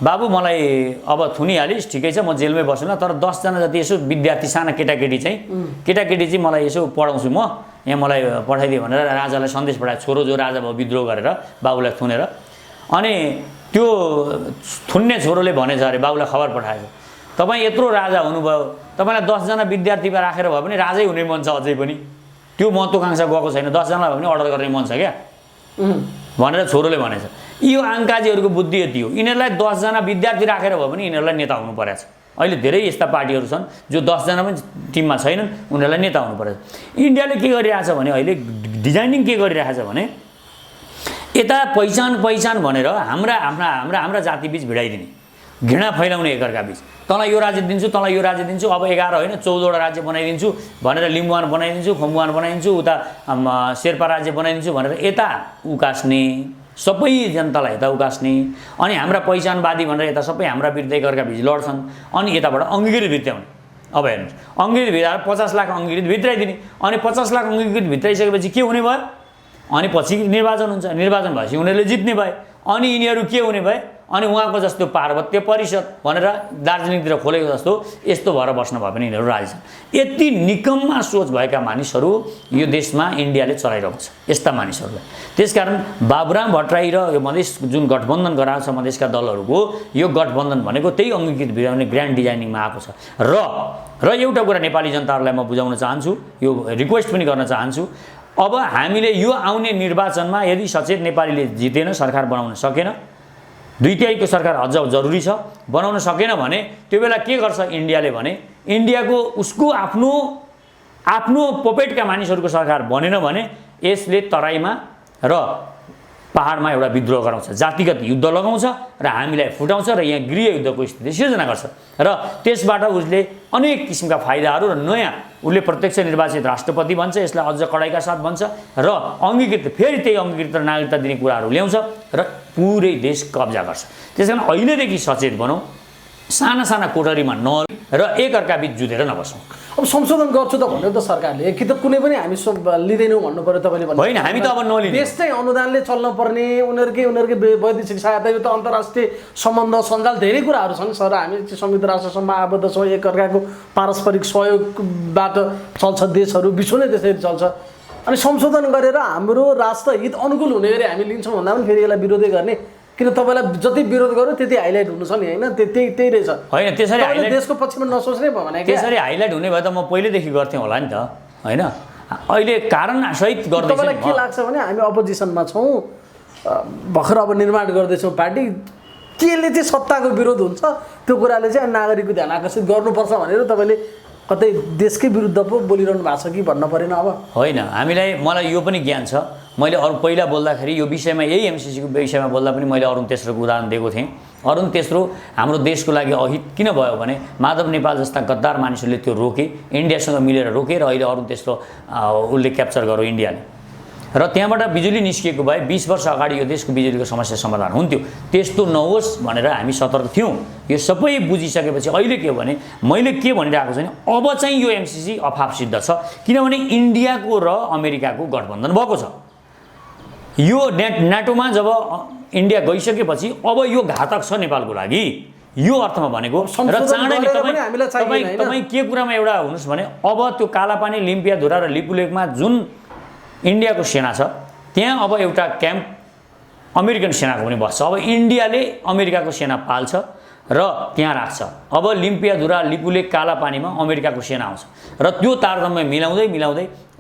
बाबु मलाई अब थुनिहालिस् ठिकै छ, म जेलमै बस्नु, तर 10 जना जति यसो विद्यार्थी साना केटाकेटी चाहिँ मलाई यसो पढाउँछु म, यहाँ मलाई पठाइदियो भनेर राजालाई सन्देश पठायो। छोरो जो राजा भयो विद्रोह गरेर बाबुलाई थुनेर, अनि त्यो थुन्ने छोरोले भनेछ अरे बाबुलाई खबर पठाएछ, तपाईँ यत्रो राजा हुनुभयो, तपाईँलाई 10 जना विद्यार्थीमा राखेर भयो भने राजै हुने मन छ, अझै पनि त्यो महत्त्वाकांक्षा गएको छैन, 10 जना भयो भने अर्डर गर्ने मन छ क्या भनेर छोरोले भनेछ। यो आङ्काजीहरूको बुद्धि यति हो, यिनीहरूलाई 10 जना विद्यार्थी राखेर भयो भने यिनीहरूलाई नेता हुनु परेको छ। अहिले धेरै यस्ता पार्टीहरू छन् जो 10 जना पनि टिममा छैनन्, उनीहरूलाई नेता हुनु परेको छ। इन्डियाले के गरिरहेछ भने अहिले डिजाइनिङ के गरिरहेछ भने यता पहिचान भनेर हाम्रा जातिबीच भिडाइदिने, घृणा फैलाउने एकअर्का बीच, तँलाई यो राज्य दिन्छु, तँलाई यो राज्य दिन्छु, अब 11 होइन 14वटा राज्य बनाइदिन्छु भनेर लिम्बुवान बनाइदिन्छु, खम्बुवान बनाइदिन्छु, उता शेर्पा राज्य बनाइदिन्छु भनेर यता उकास्ने, सबै जनतालाई यता उकास्ने, अनि हाम्रा पहिचानवादी भनेर यता सबै हाम्रा विरुद्ध एकअर्का बीच लड्छन्, अनि यताबाट अङ्गीकृत भित्र्याउने। अब हेर्नुहोस्, अङ्गीकृत भित्राएर 50 लाख अङ्गीकृत भित्राइदिने, अनि 50 लाख अङ्गीकृत भित्राइसकेपछि के हुने भयो, अनि पछि निर्वाचन हुन्छ, निर्वाचन भएपछि उनीहरूले जित्ने भए, अनि यिनीहरू के हुने भए, अनि उहाँको जस्तो पार्वत्य परिषद भनेर दार्जिलिङतिर खोलेको जस्तो यस्तो भएर बस्न भए पनि यिनीहरू राजी छन्। यति निकममा सोच भएका मानिसहरू यो देशमा इन्डियाले चलाइरहेको छ, यस्ता मानिसहरूलाई। त्यसकारण बाबुराम भट्टराई र यो मधेस जुन गठबन्धन गराएको छ मधेसका दलहरूको, यो गठबन्धन भनेको त्यही अङ्गीकृत भित्राउने ग्रान्ड डिजाइनिङमा आएको छ। र एउटा कुरा नेपाली जनताहरूलाई म बुझाउन चाहन्छु, यो रिक्वेस्ट पनि गर्न चाहन्छु, अब हामीले यो आउने निर्वाचनमा यदि सचेत नेपालीले जितेन, सरकार बनाउन सकेन, 2/3 सरकार अझ जरुरी छ, बनाउन सकेन भने त्यो बेला के गर्छ इन्डियाले भने इन्डियाको उसको आफ्नो पपेटका मानिसहरूको सरकार बनेन भने यसले तराईमा र पहाडमा एउटा विद्रोह गराउँछ, जातिगत युद्ध लगाउँछ र हामीलाई फुटाउँछ र यहाँ गृह युद्धको स्थिति सिर्जना गर्छ र त्यसबाट उसले अनेक किसिमका फाइदाहरू र नयाँ उसले प्रत्यक्ष निर्वाचित राष्ट्रपति भन्छ, यसलाई अझ कडाइका साथ भन्छ र अङ्गीकृत फेरि त्यही अङ्गीकृत र नागरिकता दिने कुराहरू ल्याउँछ र पुरै देश कब्जा गर्छ। त्यसकारण अहिलेदेखि सचेत बनौँ, साना कोठरीमा र एकअर्का बीच जुधेर नबसौँ। अब संशोधन गर्छु त भन्यो त सरकारले, कि त कुनै पनि हामी लिँदैनौँ भन्नु पर्यो तपाईँले भन्नु होइन, हामी त अब नलिने, देश चाहिँ अनुदानले चल्न पर्ने, उनीहरूकै वैदेशिक सहायता, यो त अन्तर्राष्ट्रिय सम्बन्ध सञ्जाल धेरै कुराहरू छन् सर, हामी संयुक्त राष्ट्रसम्म आबद्ध छौँ, एकअर्काको पारस्परिक सहयोगबाट चल्छ देशहरू, विश्व नै त्यसरी चल्छ। अनि संशोधन गरेर हाम्रो राष्ट्र हित अनुकूल हुने गरी हामी लिन्छौँ भन्दा पनि फेरि यसलाई विरोधै गर्ने, किन तपाईँलाई जति विरोध गर्यो त्यति हाइलाइट हुनु छ नि, होइन त्यही रहेछ होइन। त्यसरी हाइलाइट देशको पक्षमा नसोच्ने भयो भने त्यसरी हाइलाइट हुने भए त म पहिलेदेखि गर्थेँ होला नि त, होइन? अहिले कारणसहित गर्दैछ। तपाईँलाई के लाग्छ भने हामी अपोजिसनमा छौँ, भर्खर अब निर्माण गर्दैछौँ पार्टी, केले चाहिँ सत्ताको विरोध हुन्छ त्यो कुराले चाहिँ नागरिकको ध्यान आकर्षित गर्नुपर्छ भनेर तपाईँले कतै देशकै विरुद्ध पो बोलिरहनु भएको छ कि भन्न परेन? अब होइन, मलाई यो पनि ज्ञान छ, मैले अरू पहिला बोल्दाखेरि यो विषयमा यही एमसिसीको विषयमा बोल्दा पनि मैले अरुण तेस्रोको उदाहरण दिएको थिएँ। अरुण तेस्रो हाम्रो देशको लागि अहित किन भयो भने माधव नेपाल जस्ता गद्दार मानिसहरूले त्यो रोके, इन्डियासँग मिलेर रोके र अहिले अरुण तेस्रो उसले क्याप्चर गर्यो इन्डियाले, र त्यहाँबाट बिजुली निस्किएको भए 20 वर्ष अगाडि यो देशको बिजुलीको समस्या समाधान हुन्थ्यो। त्यस्तो नहोस् भनेर हामी सतर्क थियौँ। यो सबै बुझिसकेपछि अहिले के हो भने मैले के भनिरहेको छु भने अब चाहिँ यो एमसिसी अफाप सिद्ध छ, किनभने इन्डियाको र अमेरिकाको गठबन्धन भएको छ। यो नाटोमा जब इन्डिया गइसकेपछि अब यो घातक छ नेपालको लागि, यो अर्थमा भनेको। र चाँडै तपाईँ के कुरामा एउटा हुनुहोस् भने अब त्यो कालापानी, लिम्पियाधुरा र लिपुलेकमा जुन इन्डियाको सेना छ त्यहाँ अब एउटा क्याम्प अमेरिकन सेनाको पनि बस्छ। अब इन्डियाले अमेरिकाको सेना पाल्छ र त्यहाँ राख्छ। अब लिम्पियाधुरा, लिपुलेक, कालापानीमा अमेरिकाको सेना आउँछ र त्यो तारतम्य मिलाउँदै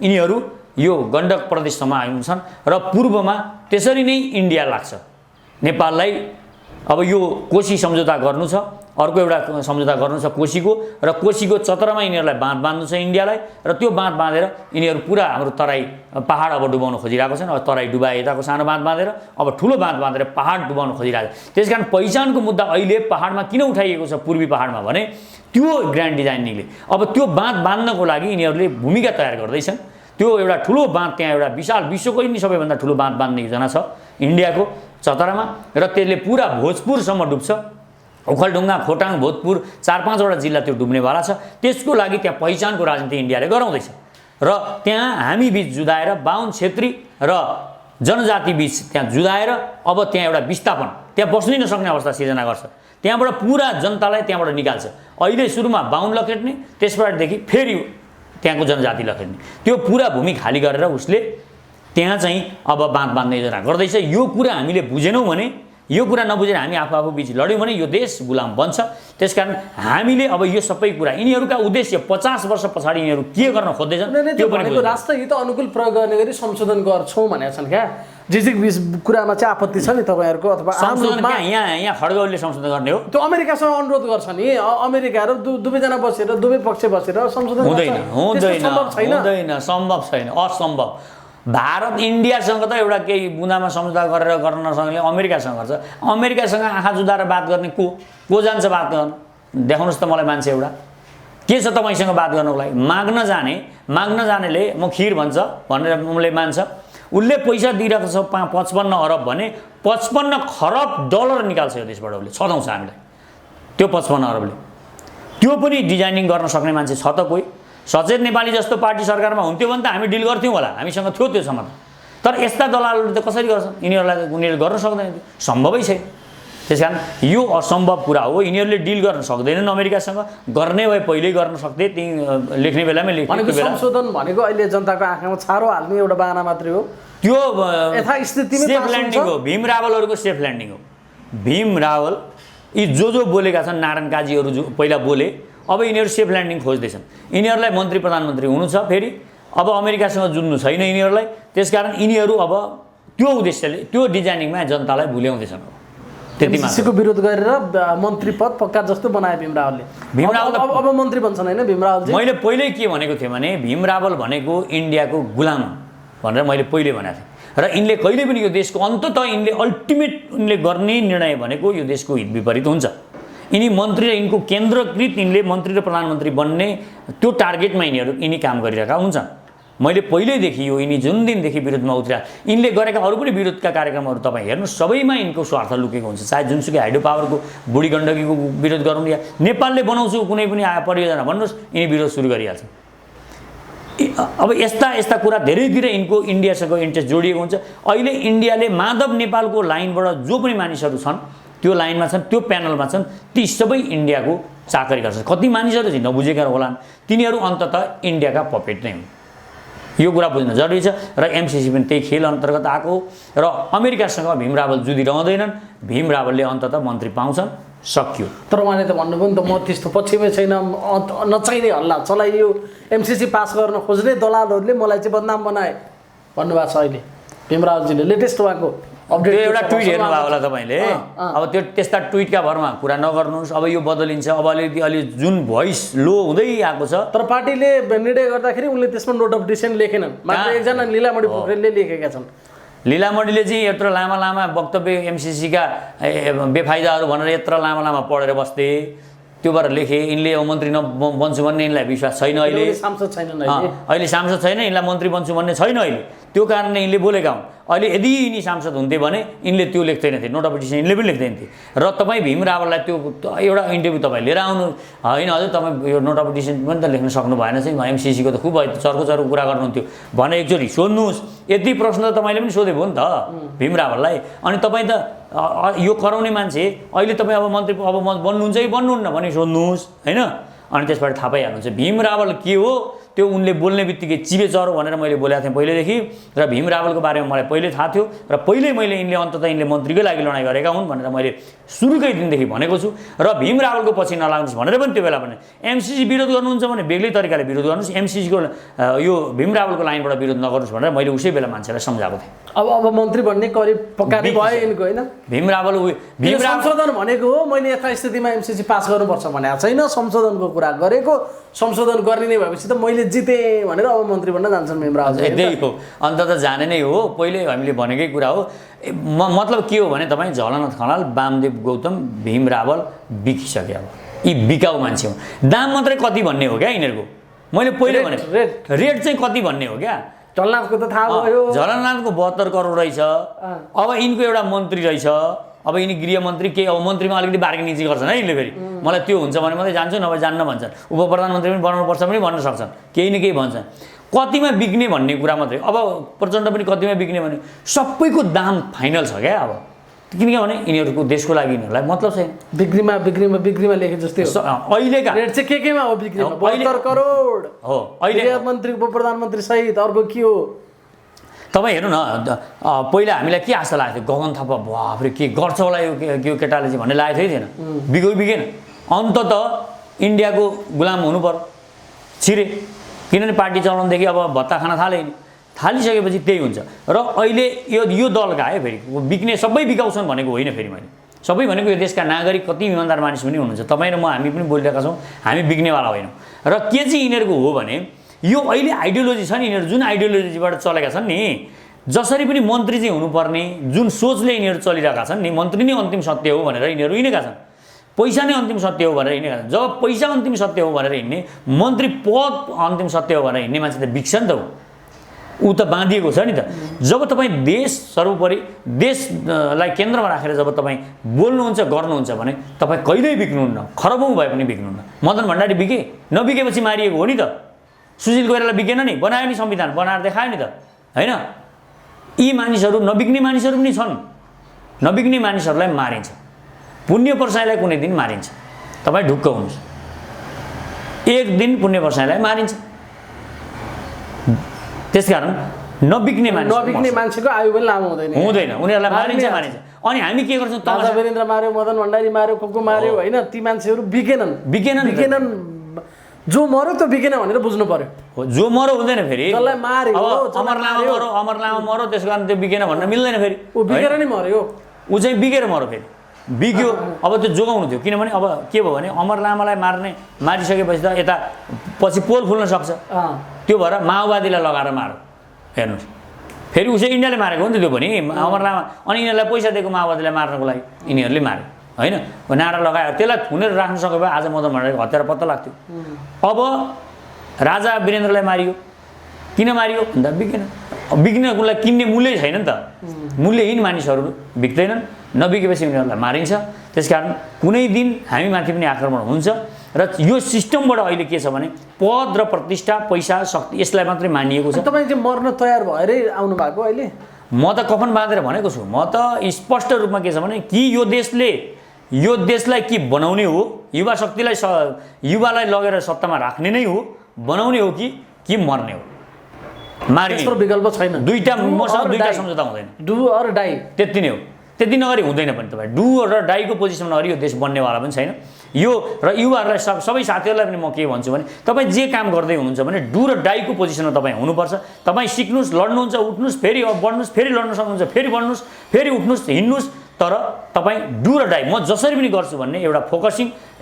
यिनीहरू यो गण्डक प्रदेशसम्म आउँछन् र पूर्वमा त्यसरी नै इन्डिया लाग्छ, नेपाललाई अब यो कोशी सम्झौता गर्नु छ, अर्को एउटा सम्झौता गर्नु छ कोशीको, र कोशीको चतरमा यिनीहरूलाई बाँध बाँध्नु छ इन्डियालाई, र त्यो बाँध बाँधेर यिनीहरू पुरा हाम्रो तराई पहाड अब डुबाउन खोजिरहेको छन्। अब तराई डुबाए यताको सानो बाँध बाँधेर अब ठुलो बाँध बाँधेर पहाड डुबाउन खोजिरहेको छ। त्यसकारण पहिचानको मुद्दा अहिले पहाडमा किन उठाइएको छ पूर्वी पहाडमा भने त्यो ग्रान्ड डिजाइनिङले अब त्यो बाँध बाँध्नको लागि यिनीहरूले भूमिका तयार गर्दैछन्। त्यो एउटा ठुलो बाँध, त्यहाँ एउटा विशाल विश्वकै नि सबैभन्दा ठुलो बाँध बाँध्ने योजना छ इन्डियाको चतरामा, र त्यसले पुरा भोजपुरसम्म डुब्छ। ओखलढुङ्गा, खोटाङ, भोजपुर 4-5वटा जिल्ला त्यो डुब्नेवाला छ। त्यसको लागि त्यहाँ पहिचानको राजनीति इन्डियाले गराउँदैछ, र त्यहाँ हामी बीच जुदाएर बाहुन क्षेत्री र जनजाति बीच त्यहाँ जुदाएर अब त्यहाँ एउटा विस्थापन, त्यहाँ बस्नै नसक्ने अवस्था सिर्जना गर्छ। त्यहाँबाट पुरा जनतालाई त्यहाँबाट निकाल्छ। अहिले सुरुमा बाहुन लखेट्ने, त्यसबाटदेखि फेरि त्यहाँको जनजाति लखेट्ने, त्यो पुरा भूमि खाली गरेर उसले त्यहाँ चाहिँ अब बाँध बाँध्ने योजना गर्दैछ। यो कुरा हामीले बुझेनौँ भने, यो कुरा नबुझेर हामी आफू बीच लड्यौँ भने यो देश गुलाम बन्छ। त्यसकारण हामीले अब यो सबै कुरा, यिनीहरूका उद्देश्य 50 वर्ष पछाडि यिनीहरू के गर्न खोज्दैछन् त्यो पनि राष्ट्रहित अनुकूल प्रयोग गर्ने गरी संशोधन गर्छौँ भनेका छन् क्या। जे कुरामा चाहिँ आपत्ति छ नि तपाईँहरूको, अथवा यहाँ खड्गौलीले संशोधन गर्ने हो, त्यो अमेरिकासँग अनुरोध गर्छ नि। अमेरिका र दुवैजना बसेर, दुवै पक्ष बसेर संशोधन हुँदैन, सम्भव छैन, असम्भव। भारत इन्डियासँग त एउटा केही बुँदामा सम्झौता गरेर गर्न नसक्ने अमेरिकासँग गर्छ। अमेरिकासँग आँखा जुदाएर बात गर्ने को जान्छ बात गर्न? देखाउनुहोस् त मलाई मान्छे एउटा के छ तपाईँसँग बात गर्नको लागि? माग्न जानेले म खिर भन्छ भनेर उसले मान्छ। उसले पैसा दिइरहेको छ 55 अरब भने 55 खरब डलर निकाल्छ यो देशबाट, उसले छदाउँछ हामीलाई त्यो 55 अरबले। त्यो पनि डिजाइनिङ गर्न सक्ने मान्छे छ त कोही? सचेत नेपाली जस्तो पार्टी सरकारमा हुन्थ्यो भने त हामी डिल गर्थ्यौँ होला, हामीसँग थियो त्यो समाधान। तर यस्ता दलालहरूले त कसरी गर्छन्? उनीहरूले गर्न सक्दैन, सम्भवै छैन। त्यसकारण यो असम्भव कुरा हो। यिनीहरूले डिल गर्न सक्दैनन् अमेरिकासँग, गर्ने भए पहिल्यै गर्न सक्थे, त्यही लेख्ने बेलामै लेख्ने बेला। संशोधन भनेको अहिले जनताको आँखामा छारो हाल्ने एउटा बाहना मात्रै हो। त्यो यथास्थितिमै सेफ ल्यान्डिङ हो, भीम रावलहरूको सेफ ल्यान्डिङ हो। भीम रावल यी जो बोलेका छन्, नारायण काजीहरू जो पहिला बोले, अब यिनीहरू सेफ ल्यान्डिङ खोज्दैछन्। यिनीहरूलाई मन्त्री प्रधानमन्त्री हुनु छ फेरि, अब अमेरिकासँग जुझ्नु छैन यिनीहरूलाई। त्यसकारण यिनीहरू अब त्यो उद्देश्यले त्यो डिजाइनिङमा जनतालाई भुल्याउँदैछन्। एमसीसीको विरोध गरेर मन्त्री पद पक्का जस्तो बनाए भीम रावलले। अब मन्त्री बन्छन् होइन भीम रावल? मैले पहिल्यै के भनेको थिएँ भने भीम रावल भनेको इन्डियाको गुलाम भनेर मैले पहिले भनेको थिएँ। र यिनले कहिले पनि यो देशको अन्ततः यिनले अल्टिमेट यिनले गर्ने निर्णय भनेको यो देशको हित विपरीत हुन्छ। यिनी मन्त्री र यिनको केन्द्रकृत यिनले मन्त्री र प्रधानमन्त्री बन्ने त्यो टार्गेटमा यिनी काम गरिरहेका हुन्छन्। मैले पहिल्यैदेखि यो यिनी जुन दिनदेखि विरोधमा उत्रिया यिनले गरेका अरू पनि विरोधका कार्यक्रमहरू तपाईँ हेर्नु, सबैमा यिनको स्वार्थ लुकेको हुन्छ। चाहे जुनसुकै हाइड्रो पावरको बुढी गण्डकीको विरोध गरौँ या नेपालले बनाउँछु कुनै पनि परियोजना भन्नुहोस्, यिनी विरोध सुरु गरिहाल्छ। अब यस्ता कुरा धेरैतिर यिनको इन्डियासँग इन्ट्रेस्ट जोडिएको हुन्छ। अहिले इन्डियाले माधव नेपालको लाइनबाट जो पनि मानिसहरू छन् त्यो लाइनमा छन्, त्यो प्यानलमा छन्, ती सबै इन्डियाको चाकरी गर्छन्। कति मानिसहरू चाहिँ नबुझेका होलान्, तिनीहरू अन्ततः इन्डियाका पपेट नै हुन्। यो कुरा बुझ्न जरुरी छ। र एमसीसी पनि त्यही खेल अन्तर्गत आएको र अमेरिकासँग भीम रावल जुधिरहँदैनन्। भीम रावलले अन्ततः मन्त्री पाउँछन्, सकियो। तर उहाँले त भन्नुभयो नि त म त्यस्तो पछिमै छैन, नचाहिने हल्ला चलाइयो, एमसीसी पास गर्न खोज्ने दलालहरूले मलाई चाहिँ बदनाम बनाए भन्नुभएको छ अहिले भीम रावलजीले। लेटेस्ट उहाँको त्यो एउटा ट्विट हेर्नुभयो होला तपाईँले। अब त्यो त्यस्ता ट्विटका भरमा कुरा नगर्नुहोस्। अब यो बदलिन्छ, अब अलि जुन भोइस लो हुँदै आएको छ। तर पार्टीले निर्णय गर्दाखेरि उनले त्यसमा नोट अफ डिसेन्ट लेखेनन्, मात्र एकजना लीलामणि पोखरेलले लेखेका छन्। लीलामणिले चाहिँ यत्रो लामा वक्तव्य एमसीसीका बेफाइदाहरू भनेर यत्रो लामा पढेर बस्थे, त्यो भएर लेखे। यिनले मन्त्री बन्छु भन्ने यिनलाई विश्वास छैन। अहिले सांसद छैनन्, अहिले सांसद छैन, यिनलाई मन्त्री बन्छु भन्ने छैन अहिले। त्यो कारणले यिनले बोलेका हुन्। अहिले यदि यिनी सांसद हुन्थे भने यिनले त्यो लेख्दैन थिए, नोट अफ डिसेन्ट यिनले पनि लेख्दैन थिए। र तपाईँ भीम रावललाई त्यो एउटा इन्टरभ्यू तपाईँ लिएर आउनु होइन, हजुर तपाईँ यो नोट अफ डिसेन्ट पनि त लेख्न सक्नु भएन चाहिँ, एमसीसीको त खुब चर्को कुरा गर्नुहुन्थ्यो भने एकचोटि सोध्नुहोस्। यति प्रश्न त तपाईँले पनि सोधेको हो नि त भीम रावललाई। अनि तपाईँ त यो कराउने मान्छे अहिले तपाईँ अब मन्त्री अब बन्नुहुन्छ कि बन्नुहुन्न भने सोध्नुहोस् होइन। अनि त्यसबाट थाहा पाइहाल्नुहुन्छ भीम रावल के हो, त्यो उनले बोल्ने बित्तिकै चिबे चरो भनेर मैले बोलेको थिएँ पहिलेदेखि र भीम रावलको बारेमा मलाई पहिले थाहा थियो र पहिले मैले यिनले अन्ततः यिनले मन्त्रीकै लागि लडाइँ गरेका हुन् भनेर मैले सुरुकै दिनदेखि भनेको छु र भीम रावलको पछि नलाग्नुहोस् भनेर पनि त्यो बेला भने एमसीसी विरोध गर्नुहुन्छ भने बेग्लै तरिकाले विरोध गर्नुहोस्, एमसीसीको यो भीम रावलको लाइनबाट विरोध नगर्नुहोस् भनेर मैले उसै बेला मान्छेलाई सम्झाएको थिएँ। अब मन्त्री बन्ने करिब पक्का भयो यिनको होइन? भीम रावल संशोधन भनेको हो, मैले यथास्थितिमा एमसीसी पास गर्नुपर्छ भनेको छैन, संशोधनको कुरा गरेको। संशोधन गर्ने नै भएपछि त मैले जितेँ भनेर अब मन्त्री बन्न जान्छन् भीम रावल। त्यही हो, अन्त त जाने नै हो। पहिले हामीले भनेकै कुरा हो। मतलब के हो भने तपाईँ झलनाथ खनाल, वामदेव गौतम, भीम रावल बिकिसके। अब यी बिकाउ मान्छे हो। दाम मात्रै कति भन्ने हो क्या यिनीहरूको? मैले पहिले भने रेट चाहिँ कति भन्ने हो क्या? झलनाथको त थाहा भयो, झलनाथको 72 करोड रहेछ। अब यिनको एउटा मन्त्री रहेछ, अब यिनी गृहमन्त्री के अब मन्त्रीमा अलिकति बार्गेनिङ चाहिँ गर्छन् है यिनले। फेरि मलाई त्यो हुन्छ भने मात्रै जान्छु, नभए जान्न भन्छन्। उप प्रधानमन्त्री पनि बनाउनुपर्छ पनि भन्न सक्छन्, केही न केही भन्छन्। कतिमा बिक्ने भन्ने कुरा मात्रै। अब प्रचण्ड पनि कतिमा बिक्ने भने सबैको दाम फाइनल छ क्या। अब किनभने यिनीहरूको देशको लागि यिनीहरूलाई मतलब छैन। बिक्रीमा लेखे जस्तै अहिलेका रेट चाहिँ केमा हो? बिक्रीमा 72 करोड हो। अहिले मन्त्री उप प्रधानमन्त्री सहित अर्को के हो? तपाईँ हेर्नु न, पहिला हामीलाई के आशा लागेको थियो? गगन थापा बाफ्रे के गर्छ होला यो केटाले चाहिँ भन्ने लागेको थिएन? बिगेन। अन्तत इन्डियाको गुलाम हुनु पर्यो छिरे, किनभने पार्टी चलाउनदेखि अब भत्ता खान थालिसकेपछि त्यही हुन्छ। र अहिले यो दलका है फेरि बिक्ने सबै बिकाउँछन् भनेको होइन। फेरि मैले सबै भनेको यो देशका नागरिक कति इमान्दार मानिस पनि हुनुहुन्छ। तपाईँ र म हामी पनि बोलिरहेका छौँ, हामी बिक्नेवाला होइनौँ। र के चाहिँ यिनीहरूको हो भने यो अहिले आइडियोलोजी छ नि, यिनीहरू जुन आइडियोलोजीबाट चलेका छन् नि, जसरी पनि मन्त्री चाहिँ हुनुपर्ने जुन सोचले यिनीहरू चलिरहेका छन् नि, मन्त्री नै अन्तिम सत्य हो भनेर यिनीहरू हिँडेका छन्। पैसा नै अन्तिम सत्य हो भनेर हिँडेका छन्। जब पैसा अन्तिम सत्य हो भनेर हिँड्ने, मन्त्री पद अन्तिम सत्य हो भनेर हिँड्ने मान्छे त बिक्छ नि त। ऊ त बाँधिएको छ नि त। जब तपाईँ देश सर्वोपरि देशलाई केन्द्रमा राखेर जब तपाईँ बोल्नुहुन्छ गर्नुहुन्छ भने तपाईँ कहिल्यै बिक्नुहुन्न, खरबौँ भए पनि बिक्नुहुन्न। मदन भण्डारी बिके, नबिकेपछि मारिएको हो नि त। सुशील कोइराला बिकेन नि, बनायो नि संविधान, बनाएर देखायो नि त होइन? यी मानिसहरू नबिक्ने मानिसहरू पनि छन्। नबिक्ने मानिसहरूलाई मारिन्छ, पुण्य पर्साईलाई कुनै दिन मारिन्छ। तपाईँ ढुक्क हुनुहोस्, एक दिन पुण्य पर्साईलाई मारिन्छ। त्यसकारण नबिक्ने मान्छेको आयु पनि लामो हुँदैन, उनीहरूलाई मारिन्छ। अनि हामी के गर्छौँ? वीरेन्द्र मार्यो, मदन भण्डारी मार्यो, को मार्यो होइन? ती मान्छेहरू बिकेनन्। जो मर्यो त बिकेन भनेर बुझ्नु पर्यो। जो मरो हुँदैन फेरि। जसलाई मार्यो, अमर लामा मरो, त्यस कारण त्यो बिकेन भन्न मिल्दैन फेरि। ऊ बिकेर नै मर्यो, ऊ चाहिँ बिकेर मरो फेरि। बिग्यो अब त्यो जोगाउनु थियो। किनभने अब के भयो भने अमर लामालाई मारिसकेपछि त यता पछि पोल फुल्न सक्छ। त्यो भएर माओवादीलाई लगाएर मारो। हेर्नुहोस्, फेरि उसै इन्डियाले मारेको हो नि त त्यो पनि अमर लामा। अनि यिनीहरूलाई पैसा दिएको माओवादीलाई मार्नको लागि यिनीहरूले मार्यो होइन? नारा लगायो, त्यसलाई थुनेर राख्न सक्यो भए आज मदन भण्डारीको हत्यारा पत्ता लाग्थ्यो। अब राजा वीरेन्द्रलाई मारियो, किन मारियो भन्दा बिकेन। बिक्नेलाई किन्ने मूल्य छैन नि त। मूल्यहीन मानिसहरू बिक्दैनन्, नबिकेपछि उनीहरूलाई मारिन्छ। त्यसकारण कुनै दिन हामीमाथि पनि आक्रमण हुन्छ। र यो सिस्टमबाट अहिले के छ भने पद र प्रतिष्ठा, पैसा, शक्ति यसलाई मात्रै मानिएको छ। तपाईँ चाहिँ मर्न तयार भएरै आउनु भएको अहिले? म त कफन बाँधेर भनेको छु। म त स्पष्ट रूपमा के छ भने कि यो देशलाई के बनाउने हो, युवा शक्तिलाई युवालाई लगेर सत्तामा राख्ने नै हो, बनाउने हो कि मर्ने हो? मार्ने विकल्प छैन। दुईटा सम्झौता हुँदैन। डु अर डाई त्यति नै हो। त्यति नगरी हुँदैन पनि। तपाईँ डु र डाईको पोजिसनमा नगरी यो देश बन्नेवाला पनि छैन यो। र युवाहरूलाई सबै साथीहरूलाई पनि म के भन्छु भने तपाईँ जे काम गर्दै हुनुहुन्छ भने डु र डाईको पोजिसनमा तपाईँ हुनुपर्छ। तपाईँ सिक्नुहोस्, लड्नुहुन्छ, उठ्नुहोस्, फेरि बढ्नुहोस्, फेरि लड्न सक्नुहुन्छ, फेरि बढ्नुहोस्, फेरि उठ्नुहोस्, हिँड्नुहोस्। तर तपाईँ डु र डाई म जसरी पनि गर्छु भन्ने एउटा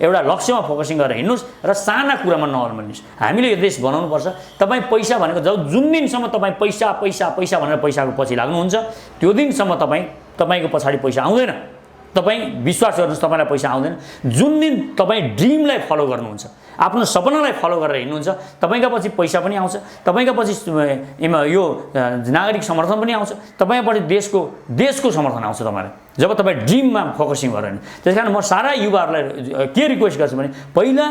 एउटा लक्ष्यमा फोकसिङ गरेर हिँड्नुहोस् र साना कुरामा नअल्मलिनुहोस्। हामीले यो देश बनाउनुपर्छ। तपाईँ पैसा भनेको जुन दिनसम्म तपाईँ पैसा पैसा पैसा भनेर पैसाको पछि लाग्नुहुन्छ त्यो दिनसम्म तपाईँको पछाडि पैसा आउँदैन। तपाईँ विश्वास गर्नुहोस्, तपाईँलाई पैसा आउँदैन। जुन दिन तपाईँ ड्रिमलाई फलो गर्नुहुन्छ, आफ्नो सपनालाई फलो गरेर हिँड्नुहुन्छ, तपाईँका पछि पैसा पनि आउँछ, तपाईँका पछि यो नागरिक समर्थन पनि आउँछ, तपाईँपछि देशको समर्थन आउँछ तपाईँलाई जब तपाईँ ड्रिममा फोकसिङ गरेर। त्यस कारण म सारा युवाहरूलाई के रिक्वेस्ट गर्छु भने पहिला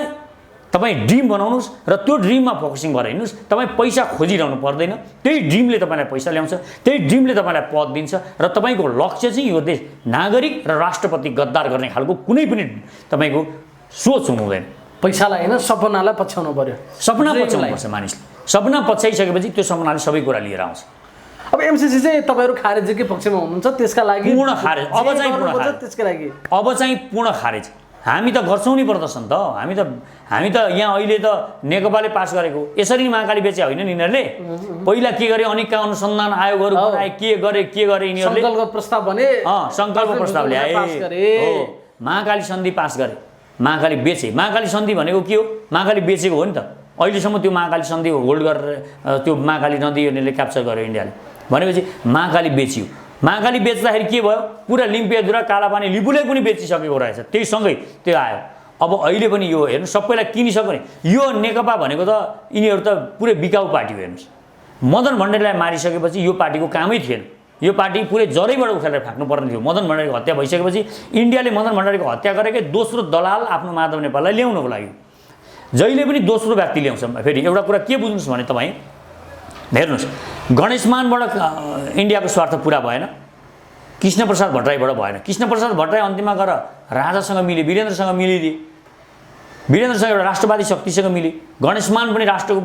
तपाईँ ड्रिम बनाउनुहोस् र त्यो ड्रिममा फोकसिङ गरेर हिँड्नुहोस्। तपाईँ पैसा खोजिरहनु पर्दैन, त्यही ड्रिमले तपाईँलाई पैसा ल्याउँछ, त्यही ड्रिमले तपाईँलाई पद दिन्छ। र तपाईँको लक्ष्य चाहिँ यो देश नागरिक र राष्ट्रपति गद्दार गर्ने खालको कुनै पनि तपाईँको सोच हुनु हुँदैन। पैसालाई होइन, सपनालाई पछ्याउनु पर्यो। सपना पछ्याउनुपर्छ मानिसले। सपना पछ्याइसकेपछि त्यो सपनाले सबै कुरा लिएर आउँछ। अब एमसीसी चाहिँ तपाईँहरू खारेजीकै पक्षमा हुनुहुन्छ, त्यसका लागि पूर्ण खारेज, अब चाहिँ पूर्ण खारेज, त्यसका लागि अब चाहिँ पूर्ण खारेज। हामी त गर्छौँ नि प्रदर्शन त, हामी त यहाँ अहिले त नेकपाले पास गरेको यसरी नै महाकाली बेचे होइन नि यिनीहरूले। पहिला के गरे, अनेक अनुसन्धान आयोगहरू बनाए, के गरे यिनीहरूले, सङ्कल्प प्रस्ताव भने सङ्कल्प प्रस्ताव ल्याए, महाकाली सन्धि पास गरे, महाकाली बेचे। महाकाली सन्धि भनेको के हो, महाकाली बेचेको हो नि त। अहिलेसम्म त्यो महाकाली सन्धि होल्ड गरेर त्यो महाकाली नदी यिनीहरूले क्याप्चर गर्यो इन्डियाले, भनेपछि महाकाली बेचियो। महाकाली बेच्दाखेरि के भयो, पुरा लिम्पियाधुरा कालापानी लिपुले पनि बेचिसकेको रहेछ, त्यही सँगै त्यो आयो। अब अहिले पनि यो हेर्नु सबैलाई किनिसक्यो नि, यो नेकपा भनेको त यिनीहरू त पुरै बिकाउ पार्टी हो। हेर्नुहोस्, मदन भण्डारीलाई मारिसकेपछि यो पार्टीको कामै थिएन, यो पार्टी पुरै जरैबाट उखेलेर फ्याँक्नुपर्ने थियो। मदन भण्डारीको हत्या भइसकेपछि इन्डियाले मदन भण्डारीको हत्या गरेकै दोस्रो दलाल आफ्नो माधव नेपाललाई ल्याउनको लागि। जहिले पनि दोस्रो व्यक्ति ल्याउँछ। फेरि एउटा कुरा के बुझ्नुहोस् भने तपाईँ हेर्नुहोस्, गणेशमानबाट इन्डियाको स्वार्थ पुरा भएन, कृष्णप्रसाद भट्टराईबाट भएन। कृष्णप्रसाद भट्टराई अन्तिममा गएर राजासँग मिले, वीरेन्द्रसँग मिलिदिए, वीरेन्द्रसँग एउटा राष्ट्रवादी शक्तिसँग मिले, गणेशमान पनि राष्ट्रको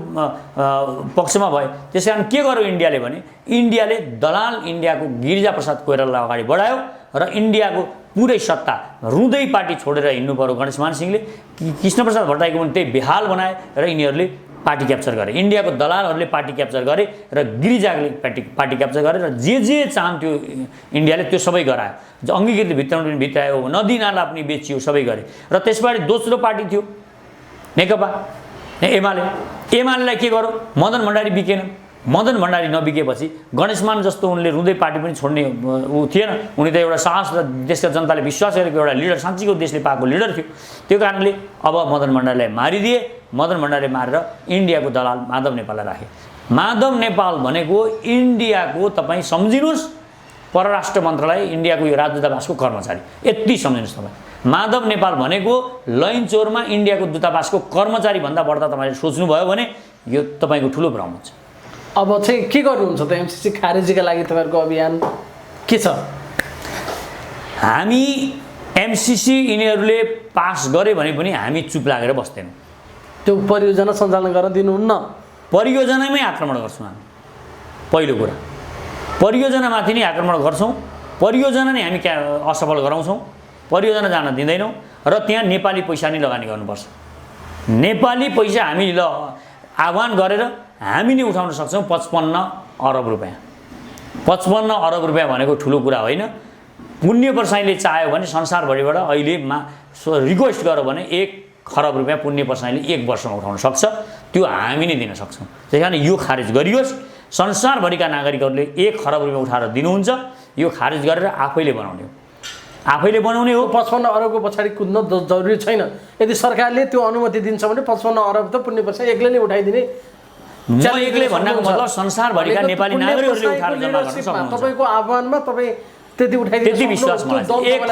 पक्षमा भए। त्यस कारण के गर्यो इन्डियाले भने, इन्डियाले दलाल इन्डियाको गिरिजाप्रसाद कोइरालालाई अगाडि बढायो र इन्डियाको पुरै सत्ता रुँदै पार्टी छोडेर हिँड्नु पर्यो गणेशमान सिंहले। कृष्णप्रसाद भट्टराईको पनि त्यही बेहाल बनाए र यिनीहरूले पार्टी क्याप्चर गरे, इन्डियाको दलालहरूले पार्टी क्याप्चर गरे र गिरिजाले पार्टी क्याप्चर गरे र जे चाहन्थ्यो इन्डियाले त्यो सबै गरायो। अङ्गीकृत भित्राउनु पनि भित्रायो, नदी नाला पनि बेचियो, सबै गरे। र त्यसबाट दोस्रो पार्टी थियो नेकपा एमालेलाई के गर्यो, मदन भण्डारी बिकेन। मदन भण्डारी नबिकेपछि गणेशमान जस्तो उनले रुँदै पार्टी पनि छोड्ने ऊ थिएन। उनी त एउटा साहस र देशका जनताले विश्वास गरेको एउटा लिडर, साँच्चीको देशले पाएको लिडर थियो। त्यो कारणले अब मदन भण्डारीलाई मारिदिए। मदन भण्डारीले मारेर इन्डियाको दलाल माधव नेपाललाई राखे। माधव नेपाल भनेको इन्डियाको तपाईँ सम्झिनुहोस् परराष्ट्र मन्त्रालय, इन्डियाको यो राजदूतावासको कर्मचारी, यति सम्झिनुहोस् तपाईँ। माधव नेपाल भनेको लैनचौरमा इन्डियाको दूतावासको कर्मचारी भन्दा बढ्दा तपाईँले सोच्नुभयो भने यो तपाईँको ठुलो भ्रम हुन्छ। अब चाहिँ के गर्नुहुन्छ त एमसीसी खारेजीका लागि तपाईँहरूको अभियान के छ? हामी एमसीसी यिनीहरूले पास गरे भने पनि हामी चुप लागेर बस्दैनौँ। त्यो परियोजना सञ्चालन गर्न दिनुहुन्न? परियोजनामै आक्रमण गर्छौँ हामी। पहिलो कुरा परियोजनामाथि नै आक्रमण गर्छौँ, परियोजना नै हामी असफल गराउँछौँ, परियोजना जान दिँदैनौँ र त्यहाँ नेपाली पैसा नै लगानी गर्नुपर्छ। नेपाली पैसा हामी आह्वान गरेर हामी नै उठाउन सक्छौँ 55 अरब रुपियाँ। 55 अरब रुपियाँ भनेको ठुलो कुरा होइन। पुण्य प्रसाईले चाह्यो भने संसारभरिबाट अहिले रिक्वेस्ट गर्यो भने 1 खरब रुपियाँ पुण्य प्रसाईले 1 वर्षमा उठाउन सक्छ, त्यो हामी नै दिन सक्छौँ। त्यही कारण यो खारेज गरियोस्। संसारभरिका नागरिकहरूले 1 खरब रुपियाँ उठाएर दिनुहुन्छ, यो खारेज गरेर आफैले बनाउने हो, आफैले बनाउने हो। 55 अरबको पछाडि कुद्न जरुरी छैन। यदि सरकारले त्यो अनुमति दिन्छ भने 55 अरब त पुण्य प्रसाई एक्लै नै उठाइदिने। म एक्लै भन्नको मतलब संसारभरिका नेपाली नागरिकहरूले उठाएर जम्मा गर्न सक्नुहुन्छ। तपाईँको आह्वानमा तपाईँ त्यति उठाइदिनु, त्यति विश्वास मलाई 1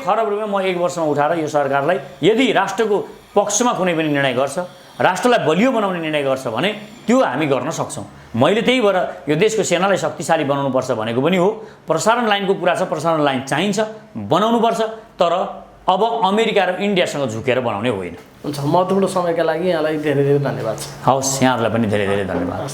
खरब रुपियाँ म 1 वर्षमा उठाएर यो सरकारलाई यदि राष्ट्रको पक्षमा कुनै पनि निर्णय गर्छ, राष्ट्रलाई बलियो बनाउने निर्णय गर्छ भने त्यो हामी गर्न सक्छौँ। मैले त्यही भएर यो देशको सेनालाई शक्तिशाली बनाउनुपर्छ भनेको पनि हो। प्रसारण लाइनको कुरा छ, प्रसारण लाइन चाहिन्छ, बनाउनुपर्छ, तर अब अमेरिका र इन्डियासँग झुकेर बनाउने होइन। हुन्छ, महत्त्वपूर्ण समयका लागि यहाँलाई धेरै धेरै धन्यवाद। हवस्, यहाँहरूलाई पनि धेरै धेरै धन्यवाद।